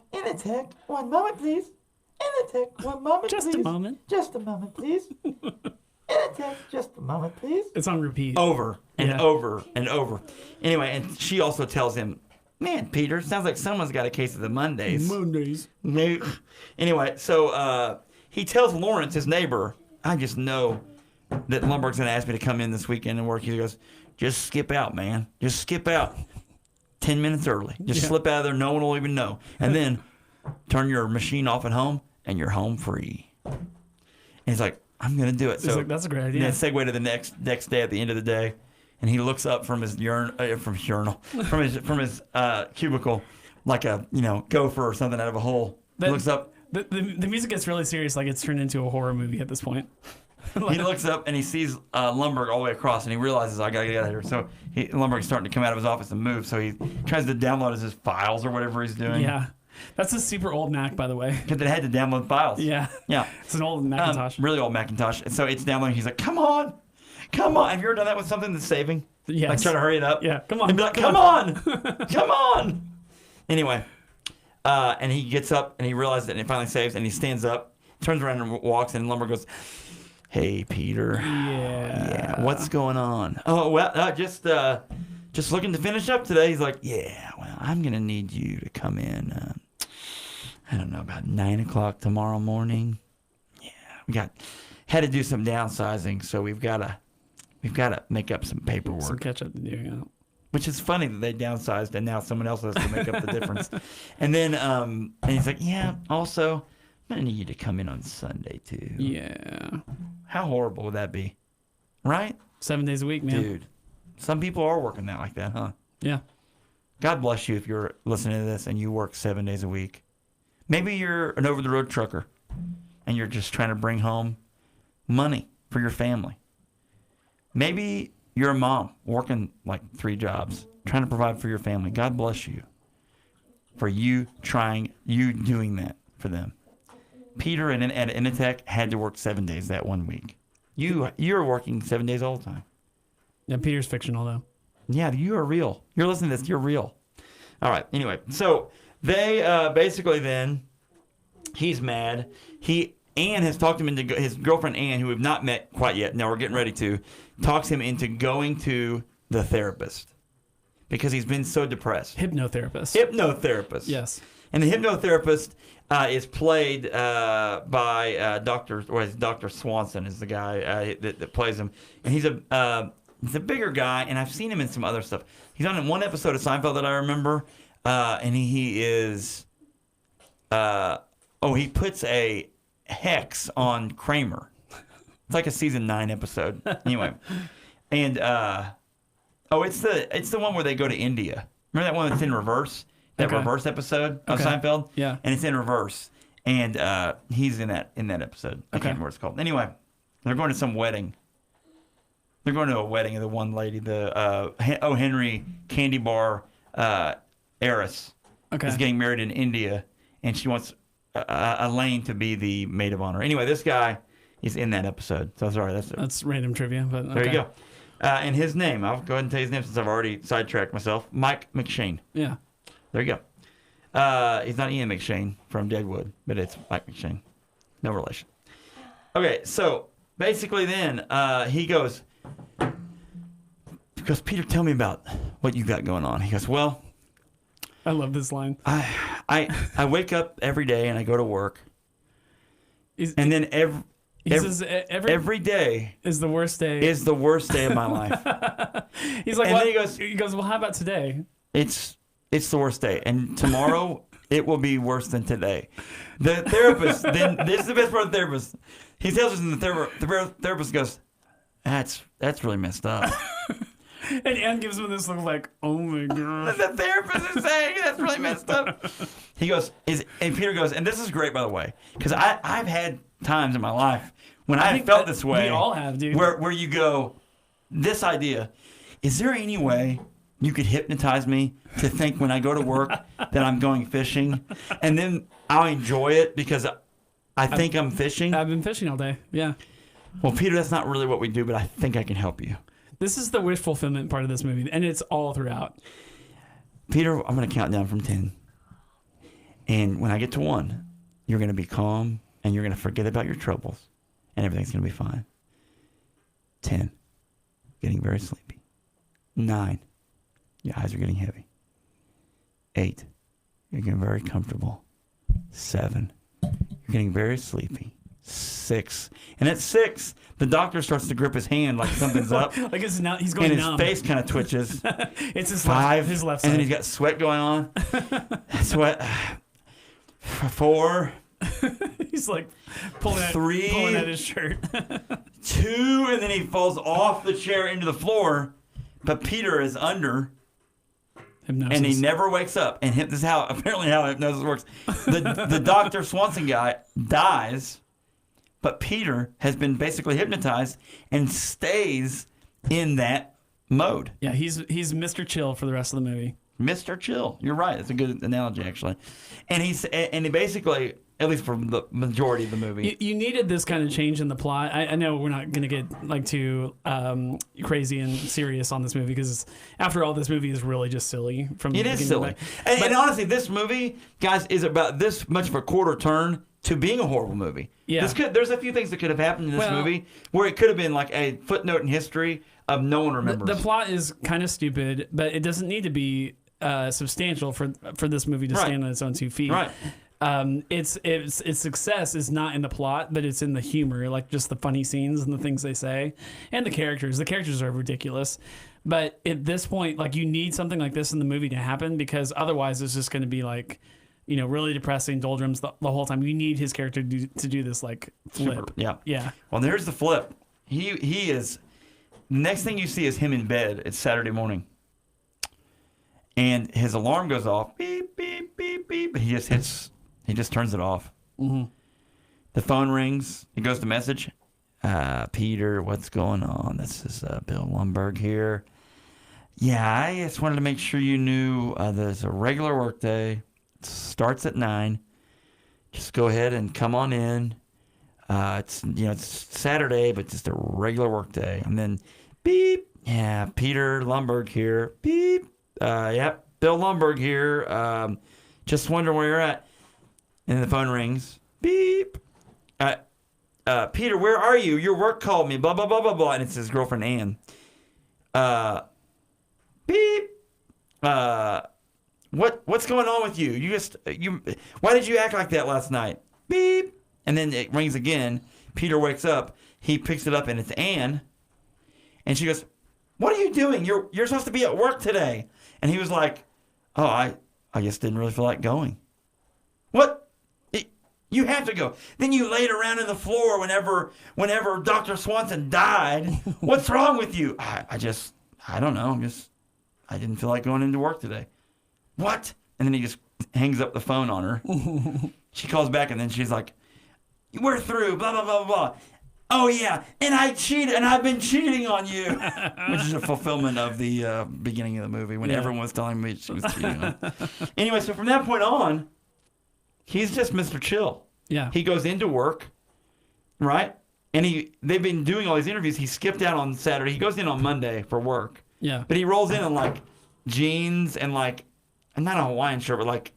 1 moment, please. Inatech, 1 moment, Just please. a moment. Just a moment, please. Inatech, just a moment, please. It's on repeat. Over and over and over. Anyway, and she also tells him, man, Peter, sounds like someone's got a case of the Mondays. Anyway, so he tells Lawrence, his neighbor, I just know that Lundberg's going to ask me to come in this weekend and work. He goes, just skip out, man. Just skip out 10 minutes early. Just slip out of there. No one will even know. And then turn your machine off at home, and you're home free. And he's like, I'm going to do it. So like, that's a great idea. Then segue to the next day at the end of the day. And he looks up from his cubicle like a gopher or something out of a hole. He looks up. The music gets really serious, like it's turned into a horror movie at this point. He looks up and he sees Lundberg all the way across, and he realizes I gotta get out of here. So Lundberg's starting to come out of his office and move. So he tries to download his files or whatever he's doing. Yeah, that's a super old Mac, by the way. Because it had to download files. Yeah, it's an old Macintosh. Really old Macintosh. And so it's downloading. He's like, come on. Have you ever done that with something that's saving? Yes. Like trying to hurry it up? Yeah, come on. And be like, come on. Anyway, and he gets up and he realizes it and he finally saves and he stands up, turns around and walks, and Lundberg goes, hey, Peter. Yeah. What's going on? Oh, well, just looking to finish up today. He's like, yeah, well, I'm going to need you to come in, I don't know, about 9 o'clock tomorrow morning. Yeah, had to do some downsizing, so we've got to make up some paperwork. Some catch up to do, yeah. Which is funny that they downsized and now someone else has to make up the difference. And then and he's like, yeah, also, I'm going to need you to come in on Sunday, too. Yeah. How horrible would that be? Right? 7 days a week, man. Dude, some people are working that like that, huh? Yeah. God bless you if you're listening to this and you work 7 days a week. Maybe you're an over-the-road trucker and you're just trying to bring home money for your family. Maybe you're a mom working like 3 jobs, trying to provide for your family. God bless you for you doing that for them. Peter at Inatech had to work 7 days that 1 week. You're working 7 days all the time. Yeah, Peter's fictional though. Yeah, you are real. You're listening to this. You're real. All right. Anyway, so they basically then he's mad. Anne has talked him into his girlfriend Anne, who we've not met quite yet. Now we're getting ready to talks him into going to the therapist because he's been so depressed. Hypnotherapist. Yes. And the hypnotherapist is played by Dr. Swanson is the guy that plays him, and he's a bigger guy, and I've seen him in some other stuff. He's on one episode of Seinfeld that I remember, and he is he puts a hex on Kramer. It's like a season 9 episode. Anyway, and it's the one where they go to India. Remember that one that's in reverse? That reverse episode of Seinfeld? Yeah. And it's in reverse. And he's in that episode. I can't remember what it's called. Anyway, they're going to some wedding. They're going to a wedding of the one lady, the Henry Candy Bar heiress. is getting married in India, and she wants Elaine to be the maid of honor. Anyway, this guy is in that episode. So sorry, that's random trivia, but okay. There you go. And his name, I'll go ahead and tell you his name since I've already sidetracked myself. Mike McShane. Yeah. There you go. He's not Ian McShane from Deadwood, but it's Mike McShane. No relation. Okay, so basically then he goes, Peter, tell me about what you got going on. He goes, well, I love this line. I wake up every day and I go to work. And then every day is the worst day. Is the worst day of my life. He's like, and then he goes, well, how about today? It's the worst day, and tomorrow it will be worse than today. The therapist, then this is the best part of the therapist. He tells us, and the therapist goes, "That's really messed up." And Anne gives him this look like, "Oh my god." The therapist is saying that's really messed up. He goes, and Peter goes, and this is great, by the way, because I've had times in my life when I felt this way. We all have, dude. Where you go, this idea, is there any way you could hypnotize me to think when I go to work that I'm going fishing, and then I'll enjoy it because I think I'm fishing? I've been fishing all day, yeah. Well, Peter, that's not really what we do, but I think I can help you. This is the wish fulfillment part of this movie, and it's all throughout. Peter, I'm going to count down from 10. And when I get to 1, you're going to be calm, and you're going to forget about your troubles, and everything's going to be fine. 10, getting very sleepy. 9, your eyes are getting heavy. 8, you're getting very comfortable. 7, you're getting very sleepy. 6, and at 6, the doctor starts to grip his hand like something's up. Like he's going and numb. His face kind of twitches. It's his 5, his left side. And then he's got sweat going on. Sweat. 4. He's like pulling 3, at his shirt. 2, and then he falls off the chair into the floor. But Peter is under. Hypnosis. And he never wakes up. And this is how hypnosis works. The Dr. Swanson guy dies. But Peter has been basically hypnotized and stays in that mode. Yeah, he's Mr. Chill for the rest of the movie. Mr. Chill. You're right. That's a good analogy, actually. And he basically, at least for the majority of the movie, you needed this kind of change in the plot. I know we're not going to get like too crazy and serious on this movie because after all, this movie is really just silly. It is silly. And honestly, this movie, guys, is about this much of a quarter turn to being a horrible movie. Yeah. There's a few things that could have happened in this movie where it could have been like a footnote in history of no one remembers. The plot is kind of stupid, but it doesn't need to be substantial for this movie to stand on its own 2 feet. Right. Its success is not in the plot, but it's in the humor, like just the funny scenes and the things they say, and the characters. The characters are ridiculous. But at this point, like you need something like this in the movie to happen because otherwise it's just going to be like, really depressing doldrums the whole time. You need his character to do this like flip. Super. Yeah. Yeah. Well, there's the flip. He is. Next thing you see is him in bed. It's Saturday morning, and his alarm goes off. Beep beep beep beep. He just turns it off. Mm-hmm. The phone rings. It goes to message. Peter, what's going on? This is Bill Lumberg here. Yeah, I just wanted to make sure you knew there's a regular work day. Starts at 9. Just go ahead and come on in. It's Saturday, but just a regular work day. And then beep. Yeah, Peter Lumberg here. Beep. Yep, Bill Lumberg here. Just wondering where you're at. And the phone rings. Beep. Peter, where are you? Your work called me. Blah blah blah blah blah. And it's his girlfriend Anne. Beep. What's going on with you? Why did you act like that last night? Beep. And then it rings again. Peter wakes up. He picks it up and it's Anne. And she goes, "What are you doing? You're supposed to be at work today." And he was like, "Oh, I just didn't really feel like going." What? You have to go. Then you laid around on the floor whenever Dr. Swanson died. What's wrong with you? I don't know. I didn't feel like going into work today. What? And then he just hangs up the phone on her. She calls back and then she's like, "We're through, blah, blah, blah, blah." Oh yeah, and I cheated, and I've been cheating on you, which is a fulfillment of the beginning of the movie when everyone was telling me she was cheating on. Anyway, so from that point on, he's just Mr. Chill. Yeah. He goes into work, right? And they've been doing all these interviews. He skipped out on Saturday. He goes in on Monday for work. Yeah. But he rolls in like jeans and like, not a Hawaiian shirt, but like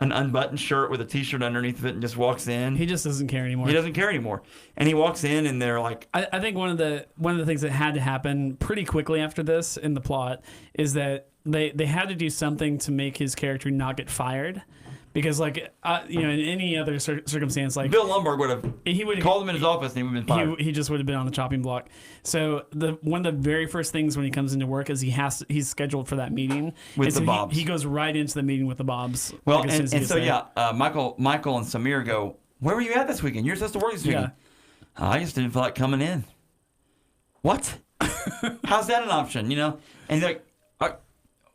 an unbuttoned shirt with a T-shirt underneath of it, and just walks in. He just doesn't care anymore. He doesn't care anymore. And he walks in, and they're like... I think one of the things that had to happen pretty quickly after this in the plot is that they had to do something to make his character not get fired. Because, like, in any other circumstance, like... Bill Lumberg would have called him in his office and he would have been fired. He just would have been on the chopping block. So one of the very first things when he comes into work is he's scheduled for that meeting. With the Bobs. He goes right into the meeting with the Bobs. Well, Michael and Samir go, where were you at this weekend? You're supposed to work this weekend. Yeah. I just didn't feel like coming in. What? How's that an option, And he's like...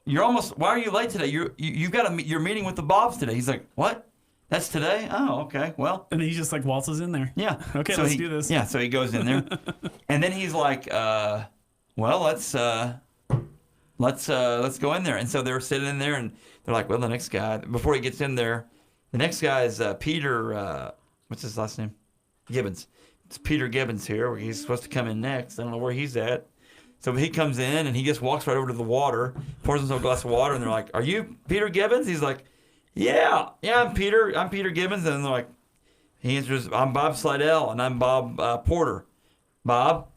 why are you late today? You've got your meeting with the Bobs today. He's like, what? That's today? Oh, okay. Well. And then he just like waltzes in there. Yeah. Okay, let's do this. Yeah. So he goes in there, and then he's like, well, let's go in there. And so they're sitting in there, and they're like, well, the next guy. Before he gets in there, the next guy is Peter. What's his last name? Gibbons. It's Peter Gibbons here. He's supposed to come in next. I don't know where he's at. So he comes in, and he just walks right over to the water, pours himself a glass of water, and they're like, are you Peter Gibbons? He's like, yeah, I'm Peter Gibbons. And they're like, he answers, I'm Bob Slidell, and I'm Bob Porter. Bob.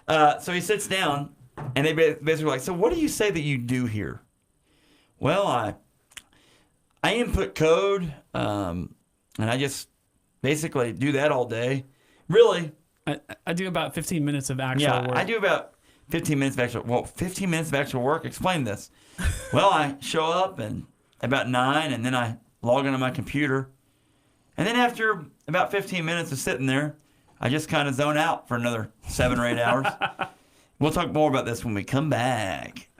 So he sits down, and they basically like, so what do you say that you do here? Well, I input code, and I just basically do that all day. Really. I do about 15 minutes of actual work. I do about 15 minutes of actual work. 15 minutes of actual work? Explain this. Well, I show up and about 9, and then I log into my computer. And then after about 15 minutes of sitting there, I just kind of zone out for another 7 or 8 hours. We'll talk more about this when we come back.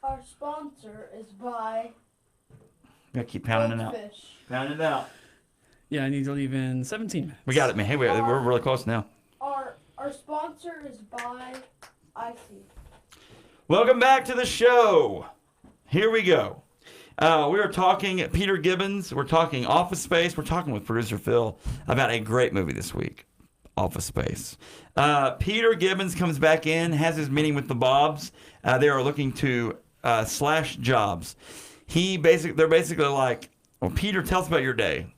Our sponsor is by... Gotta keep pounding it out. Pounding it out. Yeah, I need to leave in 17 minutes. We got it, man. Hey, we're really close now. Our sponsor is by IC. Welcome back to the show. Here we go. We are talking Peter Gibbons. We're talking Office Space. We're talking with producer Phil about a great movie this week, Office Space. Peter Gibbons comes back in, has his meeting with the Bobs. They are looking to slash jobs. They're basically like, well, Peter, tell us about your day.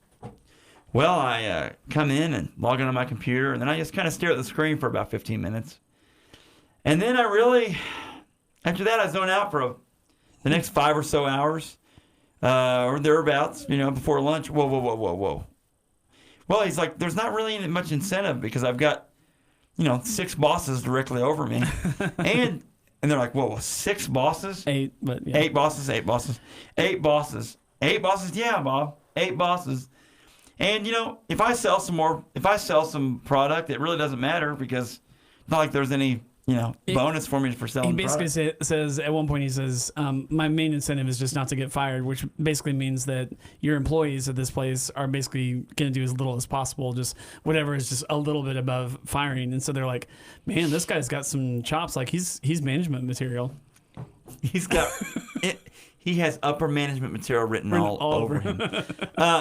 Well, I come in and log into my computer, and then I just kind of stare at the screen for about 15 minutes. And then after that, I zone out for the next 5 or so hours, or thereabouts, before lunch. Whoa. Well, he's like, there's not really much incentive because I've got, 6 bosses directly over me. and they're like, whoa, 6 bosses? 8, but yeah. 8 bosses. 8 bosses, yeah, Bob. 8 bosses. And, if I sell some product, it really doesn't matter because it's not like there's any, bonus for me for selling product. He basically says, at one point he says, my main incentive is just not to get fired, which basically means that your employees at this place are basically going to do as little as possible, just whatever is just a little bit above firing. And so they're like, man, this guy's got some chops. Like he's management material. He's got it. He has upper management material written all over him.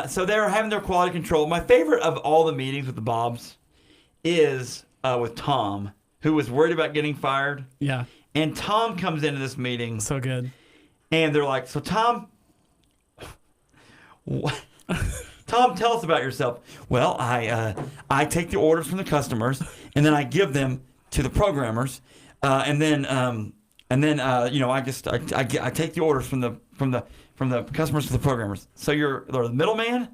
So they're having their quality control. My favorite of all the meetings with the Bobs is with Tom, who was worried about getting fired. Yeah. And Tom comes into this meeting. So good. And they're like, so Tom, what? Tom, tell us about yourself. Well, I take the orders from the customers, and then I give them to the programmers, and then I take the orders from the customers to the programmers. So you're the middleman?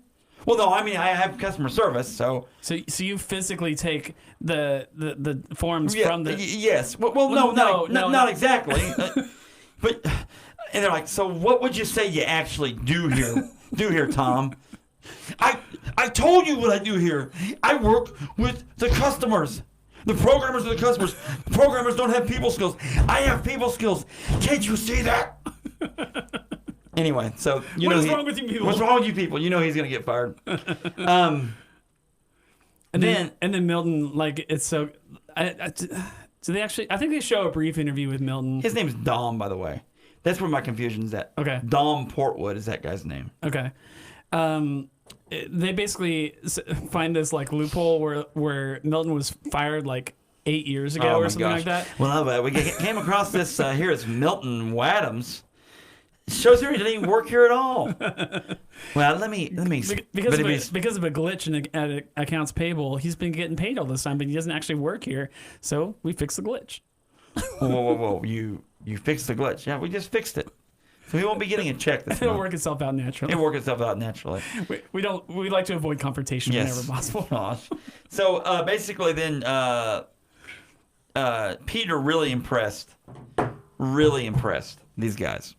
Well, no, I mean I have customer service, so you physically take the forms from the yes. Well, not exactly. But and they're like, so what would you say you actually do here, Tom? I told you what I do here. I work with the customers. The programmers are the customers. The programmers don't have people skills. I have people skills. Can't you see that? Anyway, so what is wrong with you people? What's wrong with you people? You know he's gonna get fired. And then Milton, like, it's so. So they actually, I think they show a brief interview with Milton. His name's Dom, by the way. That's where my confusion's at. Okay. Dom Portwood is that guy's name. Okay. They basically find this like loophole where Milton was fired like 8 years ago or something like that. Well, we came across this here. It's Milton Wadhams. It shows here he didn't even work here at all. Well, let me because of a glitch at accounts payable, he's been getting paid all this time, but he doesn't actually work here. So we fixed the glitch. Whoa! You fixed the glitch? Yeah, we just fixed it. So he won't be getting a check this month. It'll work itself out naturally. We like to avoid confrontation whenever possible. Gosh. So basically, then Peter really impressed these guys.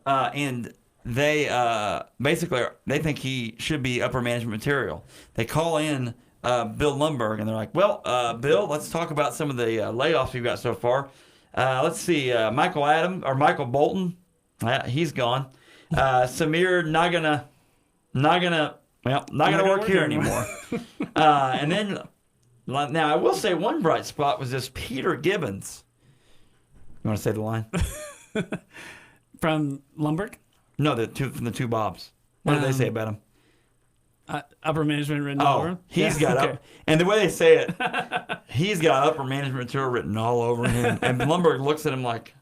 And they basically think he should be upper management material. They call in Bill Lumberg and they're like, "Well, Bill, let's talk about some of the layoffs we've got so far. Let's see, Michael Bolton, he's gone. Samir not gonna work here anymore. And then now I will say one bright spot was this Peter Gibbons. You want to say the line? From Lumberg? No, from the two Bobs. What did they say about him? Upper management written all over him? He's got up. And the way they say it, he's got upper management material written all over him. And Lumberg looks at him like,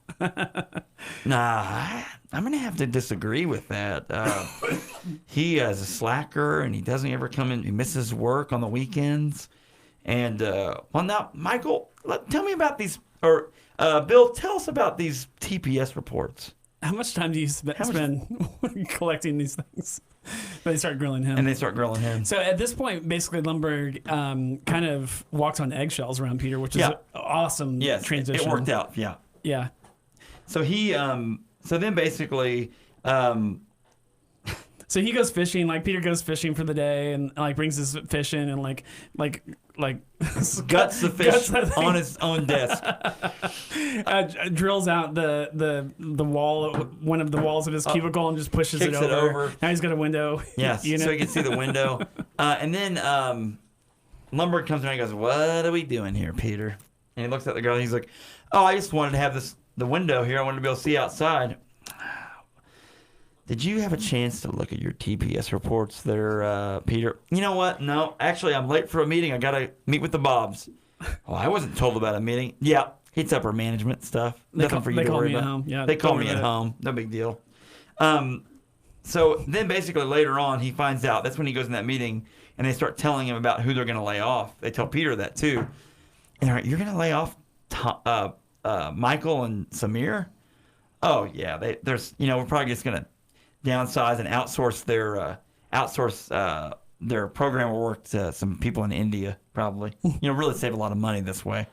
nah, I'm going to have to disagree with that. He is a slacker, and he doesn't ever come in. He misses work on the weekends. And, now, Michael, tell me about these, or Bill, tell us about these TPS reports. How much time do you spend collecting these things? They start grilling him. So at this point, basically, Lumberg kind of walks on eggshells around Peter, which is an awesome transition. It worked out, yeah. Yeah. So so then basically... So he goes fishing, like Peter goes fishing for the day and like brings his fish in and like guts the fish on his own desk. Drills out the wall, one of the walls of his cubicle and just pushes it over. Now he's got a window. Yes, so he can see the window. And then Lumberg comes around and goes, "What are we doing here, Peter?" And he looks at the girl and he's like, "Oh, I just wanted to have the window here. I wanted to be able to see outside." Did you have a chance to look at your TPS reports there, Peter? You know what? No, actually, I'm late for a meeting. I got to meet with the Bobs. Oh, I wasn't told about a meeting. Yeah, it's upper management stuff. Nothing for you to worry about. Yeah, they call me at home. No big deal. So then basically later on, he finds out. That's when he goes in that meeting, and they start telling him about who they're going to lay off. They tell Peter that, too. And they're like, "You're going to lay off Michael and Samir?" Oh, yeah. We're probably just going to downsize and outsource their program work to some people in India, probably. Really save a lot of money this way.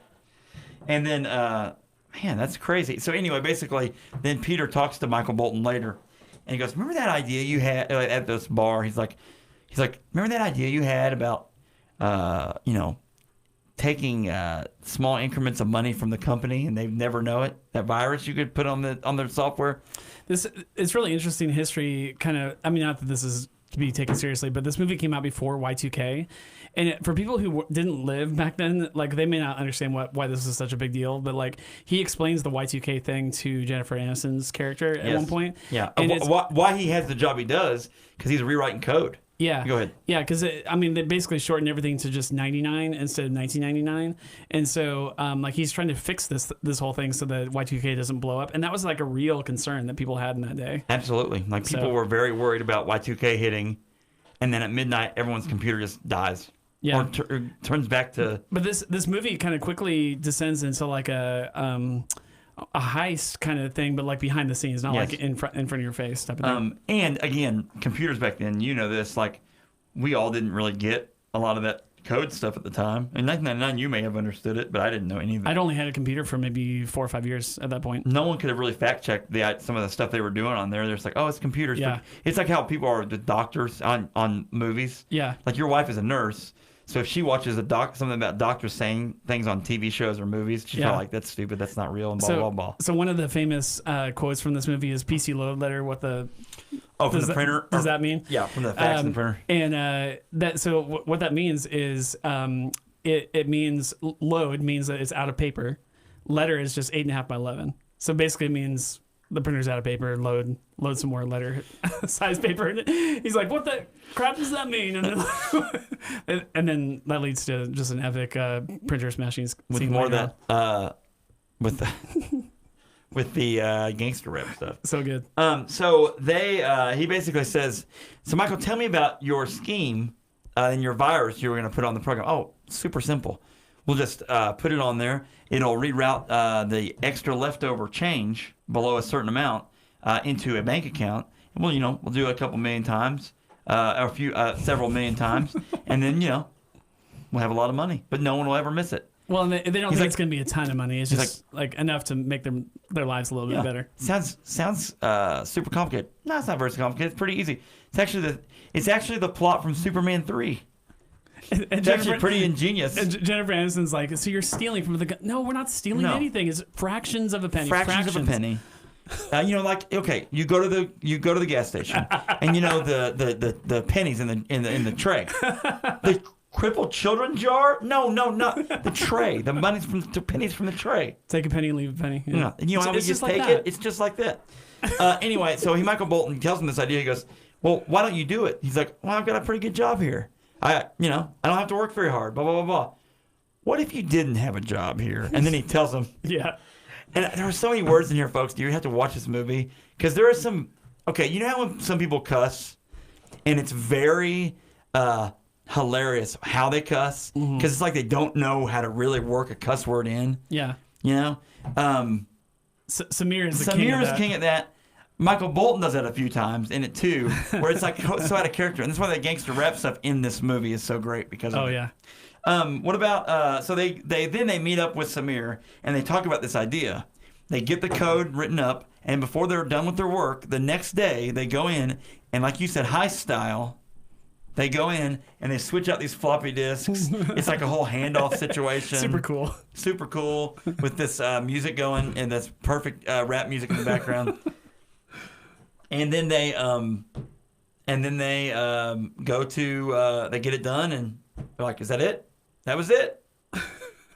And then, man, that's crazy. So anyway, basically, then Peter talks to Michael Bolton later, and he goes, "Remember that idea you had at this bar?" He's like, "Remember that idea you had about, taking small increments of money from the company and they never know it? That virus you could put on their software." It's really interesting history, kind of. I mean, not that this is to be taken seriously, but this movie came out before Y2K, and for people who didn't live back then, like they may not understand why this is such a big deal. But like he explains the Y2K thing to Jennifer Aniston's character at one point. Yeah, and why he has the job he does because he's rewriting code. Yeah. Go ahead. Yeah, because they basically shortened everything to just 99 instead of 1999, and so he's trying to fix this whole thing so that Y2K doesn't blow up, and that was like a real concern that people had in that day. Absolutely, people were very worried about Y2K hitting, and then at midnight everyone's computer just dies. Yeah. Or turns back to. But this movie kind of quickly descends into like a heist kind of thing, but like behind the scenes, not like in front of your face type of thing. And again, computers back then, this, like we all didn't really get a lot of that code stuff at the time. In 1999, you may have understood it, but I didn't know any of it. I'd only had a computer for maybe 4 or 5 years at that point. No one could have really fact checked some of the stuff they were doing on there. They're just like, "Oh, it's computers." Yeah. It's like how people are the doctors on movies. Yeah. Like your wife is a nurse. So if she watches something about doctors saying things on TV shows or movies, she's probably like, that's stupid, that's not real, and blah, blah, blah. So one of the famous quotes from this movie is PC load letter. What the... Oh, from the printer? Does that mean? Yeah, from the fax and the printer. And what that means is it means load means that it's out of paper. Letter is just 8.5 by 11. So basically it means the printer's out of paper. Load some more letter size paper. And he's like, what the crap does that mean? And then that leads to just an epic printer smashing scene. With more of that, with the gangster rap stuff. So good. So he basically says, so Michael, tell me about your scheme and your virus you were going to put on the program. Oh, super simple. We'll just put it on there. It'll reroute the extra leftover change below a certain amount into a bank account. And we'll do it a couple million times, several million times, and then we'll have a lot of money, but no one will ever miss it. Well, and they don't think it's going to be a ton of money. It's just like enough to make their lives a little bit better. Sounds super complicated. No, it's not very complicated. It's pretty easy. It's actually the plot from Superman 3. It's actually pretty ingenious. And Jennifer Aniston's like, so you're stealing from the... No, we're not stealing anything. It's fractions of a penny. Fractions of a penny. You go to the gas station, and the pennies in the tray. The crippled children jar? No, not the tray. The money's from the pennies from the tray. Take a penny and leave a penny. Yeah. And how we just take it? It's just like that. Anyway, so Michael Bolton tells him this idea. He goes, well, why don't you do it? He's like, well, I've got a pretty good job here. I don't have to work very hard, blah, blah, blah, blah. What if you didn't have a job here? And then he tells him. Yeah. And there are so many words in here, folks. You have to watch this movie. Because there are some... Okay, you know how when some people cuss? And it's very hilarious how they cuss? Because it's like they don't know how to really work a cuss word in. Yeah. Samir is king at that. Michael Bolton does that a few times in it too, where it's like so out of character, and that's why the gangster rap stuff in this movie is so great because of it. What about so they meet up with Samir and they talk about this idea. They get the code written up, and before they're done with their work, the next day they go in and, like you said, heist style, they go in and they switch out these floppy disks. It's like a whole handoff situation. Super cool with this music going and this perfect rap music in the background. And then they go to they get it done and they're like, is that it? That was it.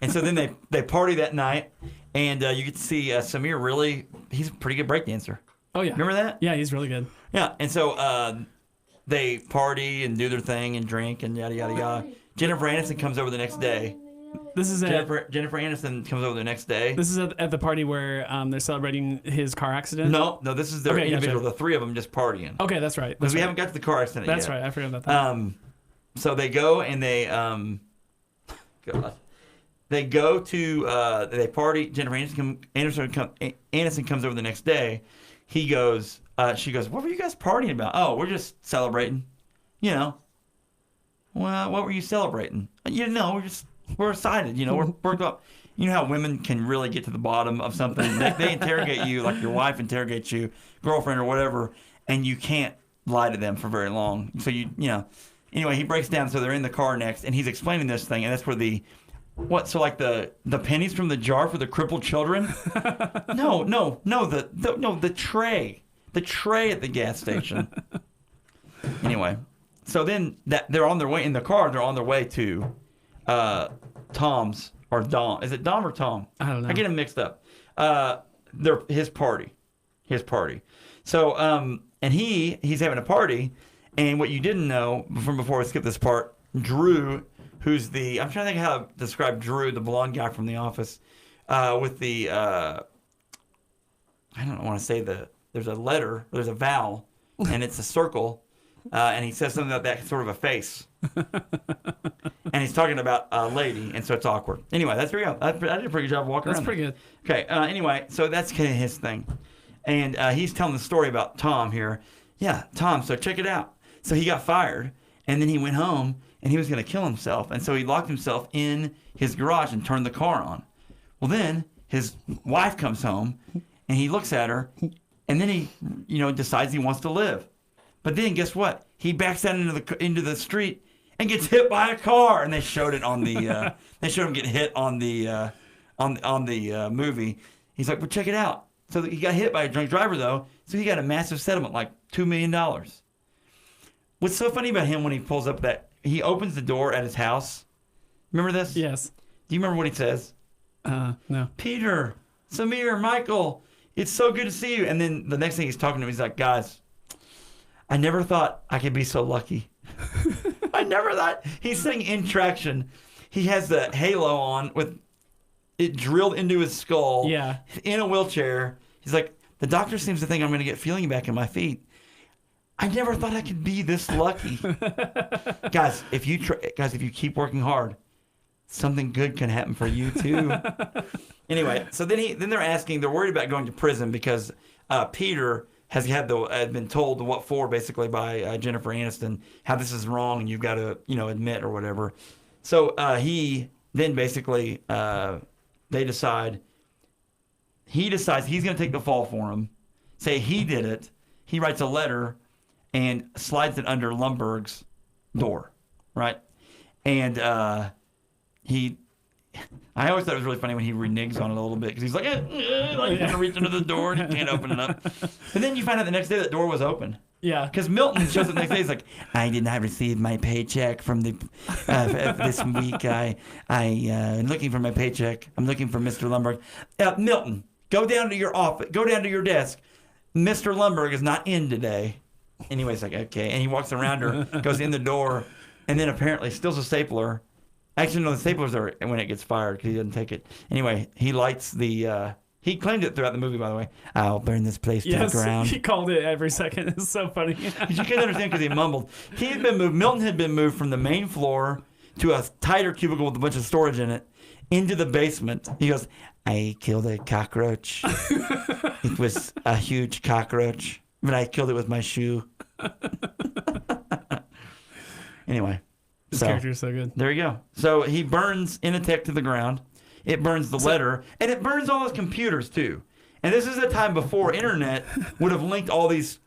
And so then they party that night, and you get to see Samir he's a pretty good breakdancer. Oh yeah, remember that? Yeah, he's really good. Yeah, and so they party and do their thing and drink and yada yada yada. Jennifer Aniston comes over the next day. This is Jennifer Aniston comes over the next day. This is at the party where they're celebrating his car accident? No, this is their individual. Gotcha. The three of them just partying. Okay, that's right. Because we haven't got to the car accident yet. That's right. I forgot about that. So they go and they they go to they party. Jennifer Aniston comes over the next day. She goes, what were you guys partying about? Oh, we're just celebrating. Well, what were you celebrating? We're excited, we're worked up. You know how women can really get to the bottom of something? They interrogate you like your wife interrogates you, girlfriend or whatever, and you can't lie to them for very long. So anyway, he breaks down. So they're in the car next, and he's explaining this thing, and that's where the pennies from the jar for the crippled children? No, the tray at the gas station. Anyway, so then they're on their way in the car. They're on their way to Tom's or Dom. Is it Dom or Tom? I don't know. I get them mixed up. His party. So and he's having a party, and what you didn't know from before I skip this part, Drew, who's I'm trying to think how to describe Drew, the blonde guy from The Office, with the I don't want to say there's a letter, there's a vowel, and it's a circle. And he says something about that sort of a face. And he's talking about a lady, and so it's awkward. Anyway, that's pretty good. I did a pretty good job walking around. That's pretty good. Okay, anyway, so that's kind of his thing. And he's telling the story about Tom here. Yeah, Tom, so check it out. So he got fired, and then he went home, and he was going to kill himself. And so he locked himself in his garage and turned the car on. Well, then his wife comes home, and he looks at her, and then he decides he wants to live. But then guess what? He backs out into the street and gets hit by a car. And they showed it on the they showed him get hit on the movie. He's like, well, check it out. So he got hit by a drunk driver though, so he got a massive settlement, like $2 million. What's so funny about him when he pulls up that he opens the door at his house? Remember this? Yes. Do you remember what he says? No. Peter, Samir, Michael, it's so good to see you. And then the next thing he's talking to me, he's like, guys, I never thought I could be so lucky. I never thought. He's sitting in traction. He has the halo on with it drilled into his skull. Yeah. In a wheelchair. He's like, the doctor seems to think I'm going to get feeling back in my feet. I never thought I could be this lucky. Guys, if you keep working hard, something good can happen for you too. Anyway, so then they're asking, they're worried about going to prison because Peter has been told what for basically by Jennifer Aniston, how this is wrong and you've got to admit or whatever. So he then basically he decides he's going to take the fall for him, say he did it. He writes a letter and slides it under Lumberg's door, right? And I always thought it was really funny when he reneges on it a little bit because he's like he's going to reach into the door and he can't open it up. And then you find out the next day that door was open. Yeah. Because Milton shows up the next day. He's like, I did not receive my paycheck from the this week. I'm looking for my paycheck. I'm looking for Mr. Lumberg. Milton, go down to your office. Go down to your desk. Mr. Lumberg is not in today. Anyway, it's like, okay. And he walks around her, goes in the door, and then apparently steals a stapler. Actually, no, the staplers are when it gets fired because he doesn't take it. Anyway, he lights the... he claimed it throughout the movie, by the way. I'll burn this place to the ground. He called it every second. It's so funny. You can't understand because he mumbled. He had been moved. Milton had been moved from the main floor to a tighter cubicle with a bunch of storage in it into the basement. He goes, I killed a cockroach. It was a huge cockroach, but I killed it with my shoe. Anyway. This character is so good. There you go. So he burns Initech to the ground. It burns the letter, and it burns all his computers too. And this is a time before internet would have linked all these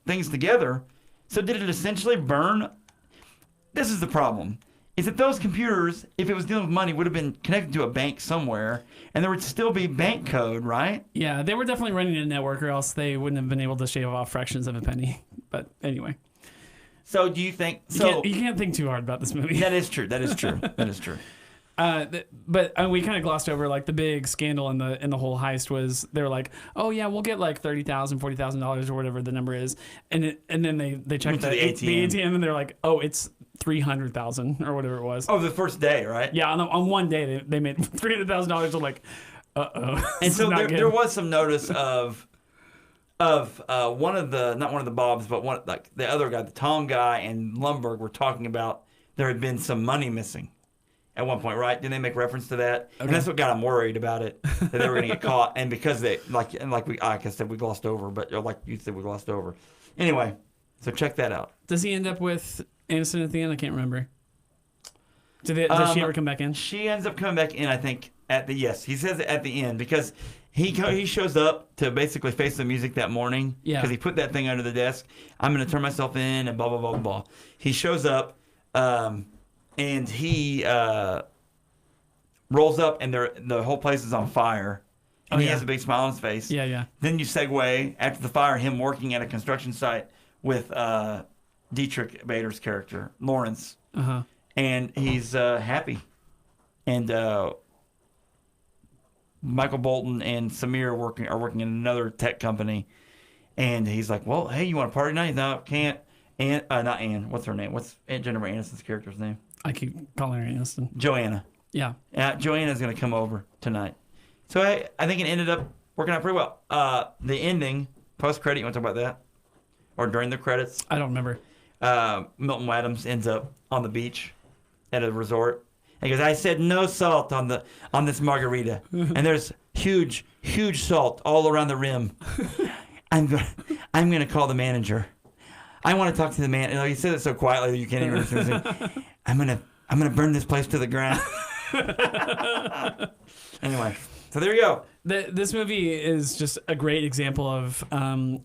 things together. So did it essentially burn? This is the problem. Is that those computers, if it was dealing with money, would have been connected to a bank somewhere, and there would still be bank code, right? Yeah, they were definitely running a network, or else they wouldn't have been able to shave off fractions of a penny. But anyway. So do you think... You can't think too hard about this movie. That is true. That is true. But we kind of glossed over like the big scandal in the whole heist was they were like, oh yeah, we'll get like $30,000, $40,000 or whatever the number is, and then they checked the ATM and they're like, oh, it's $300,000 or whatever it was. Oh, the first day, right? Yeah, on one day they made $300,000. They're like, uh-oh. And so there was some notice of not one of the Bobs, but one like the other guy, the Tom guy, and Lumberg were talking about there had been some money missing at one point, right? Didn't they make reference to that? Okay. And that's what got them worried about it, that they were going to get caught. And because they like I said, we glossed over, but like you said, we glossed over. Anyway, so check that out. Does he end up with Aniston at the end? I can't remember. Does she ever come back in? She ends up coming back in, I think, yes. He says it at the end because he shows up to basically face the music that morning. Yeah. Because he put that thing under the desk. I'm going to turn myself in and blah, blah, blah, blah, blah. He shows up and he rolls up and the whole place is on fire. And he has a big smile on his face. Yeah, yeah. Then you segue, after the fire, him working at a construction site with Dietrich Bader's character, Lawrence. Uh-huh. And he's happy. And Michael Bolton and Samir are working in another tech company. And he's like, well, hey, you want to party tonight? No, can't. Not Ann. What's her name? What's Aunt Jennifer Aniston's character's name? I keep calling her Aniston. Joanna. Yeah. Joanna's going to come over tonight. So I think it ended up working out pretty well. The ending, post-credit, you want to talk about that? Or during the credits? I don't remember. Milton Adams ends up on the beach at a resort. And he goes, I said no salt on this margarita. And there's huge salt all around the rim. I'm going to call the manager. I want to talk to the man. You know, he said it so quietly that you can't even understand. I'm gonna burn this place to the ground. Anyway, so there you go. This movie is just a great example of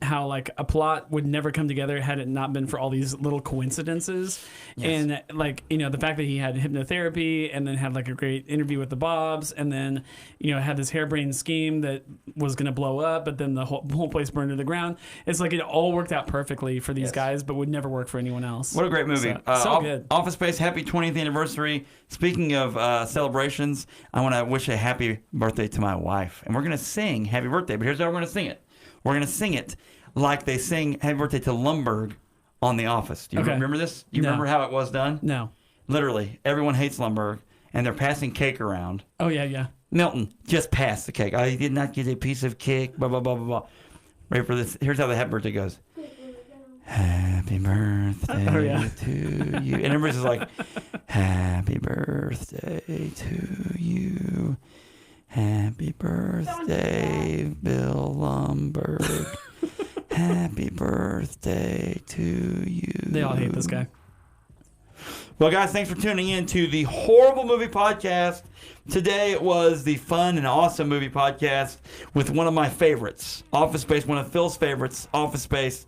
how like a plot would never come together had it not been for all these little coincidences. Yes. And like, you know, the fact that he had hypnotherapy and then had like a great interview with the Bobs and then, you know, had this harebrained scheme that was going to blow up, but then the whole place burned to the ground. It's like it all worked out perfectly for these guys, but would never work for anyone else. What a great movie. So good. Office Space, happy 20th anniversary. Speaking of celebrations, I want to wish a happy birthday to my wife. And we're going to sing happy birthday, but here's how we're going to sing it. We're going to sing it like they sing happy birthday to Lumbergh on The Office. Do you remember this? You remember how it was done? No. Literally, everyone hates Lumbergh, and they're passing cake around. Oh, yeah. Milton, just pass the cake. I did not get a piece of cake, blah, blah, blah, blah, blah. Ready for this? Here's how the happy birthday goes. Happy birthday to you. And everybody's just like, happy birthday to you. Happy birthday, Bill Lumbergh. Happy birthday to you. They all hate this guy. Well, guys, thanks for tuning in to the Horrible Movie Podcast. Today it was the fun and awesome movie podcast with one of my favorites, Office Space, one of Phil's favorites, Office Space,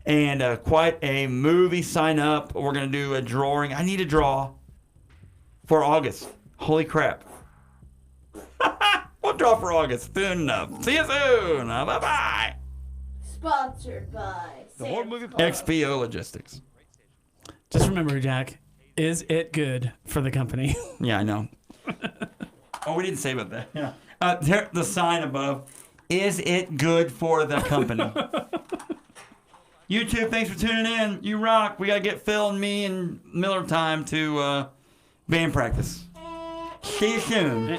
and quite a movie sign up. We're going to do a drawing. I need a draw for August. Holy crap. We'll draw for August soon enough. See you soon. Bye-bye. Sponsored by the Horrible Movie Podcast. XPO Logistics. Just remember, Jack, is it good for the company? Yeah, I know. Oh, we didn't say about that. Yeah. There, the sign above. Is it good for the company? YouTube, thanks for tuning in. You rock. We got to get Phil and me and Miller time to band practice. See you soon.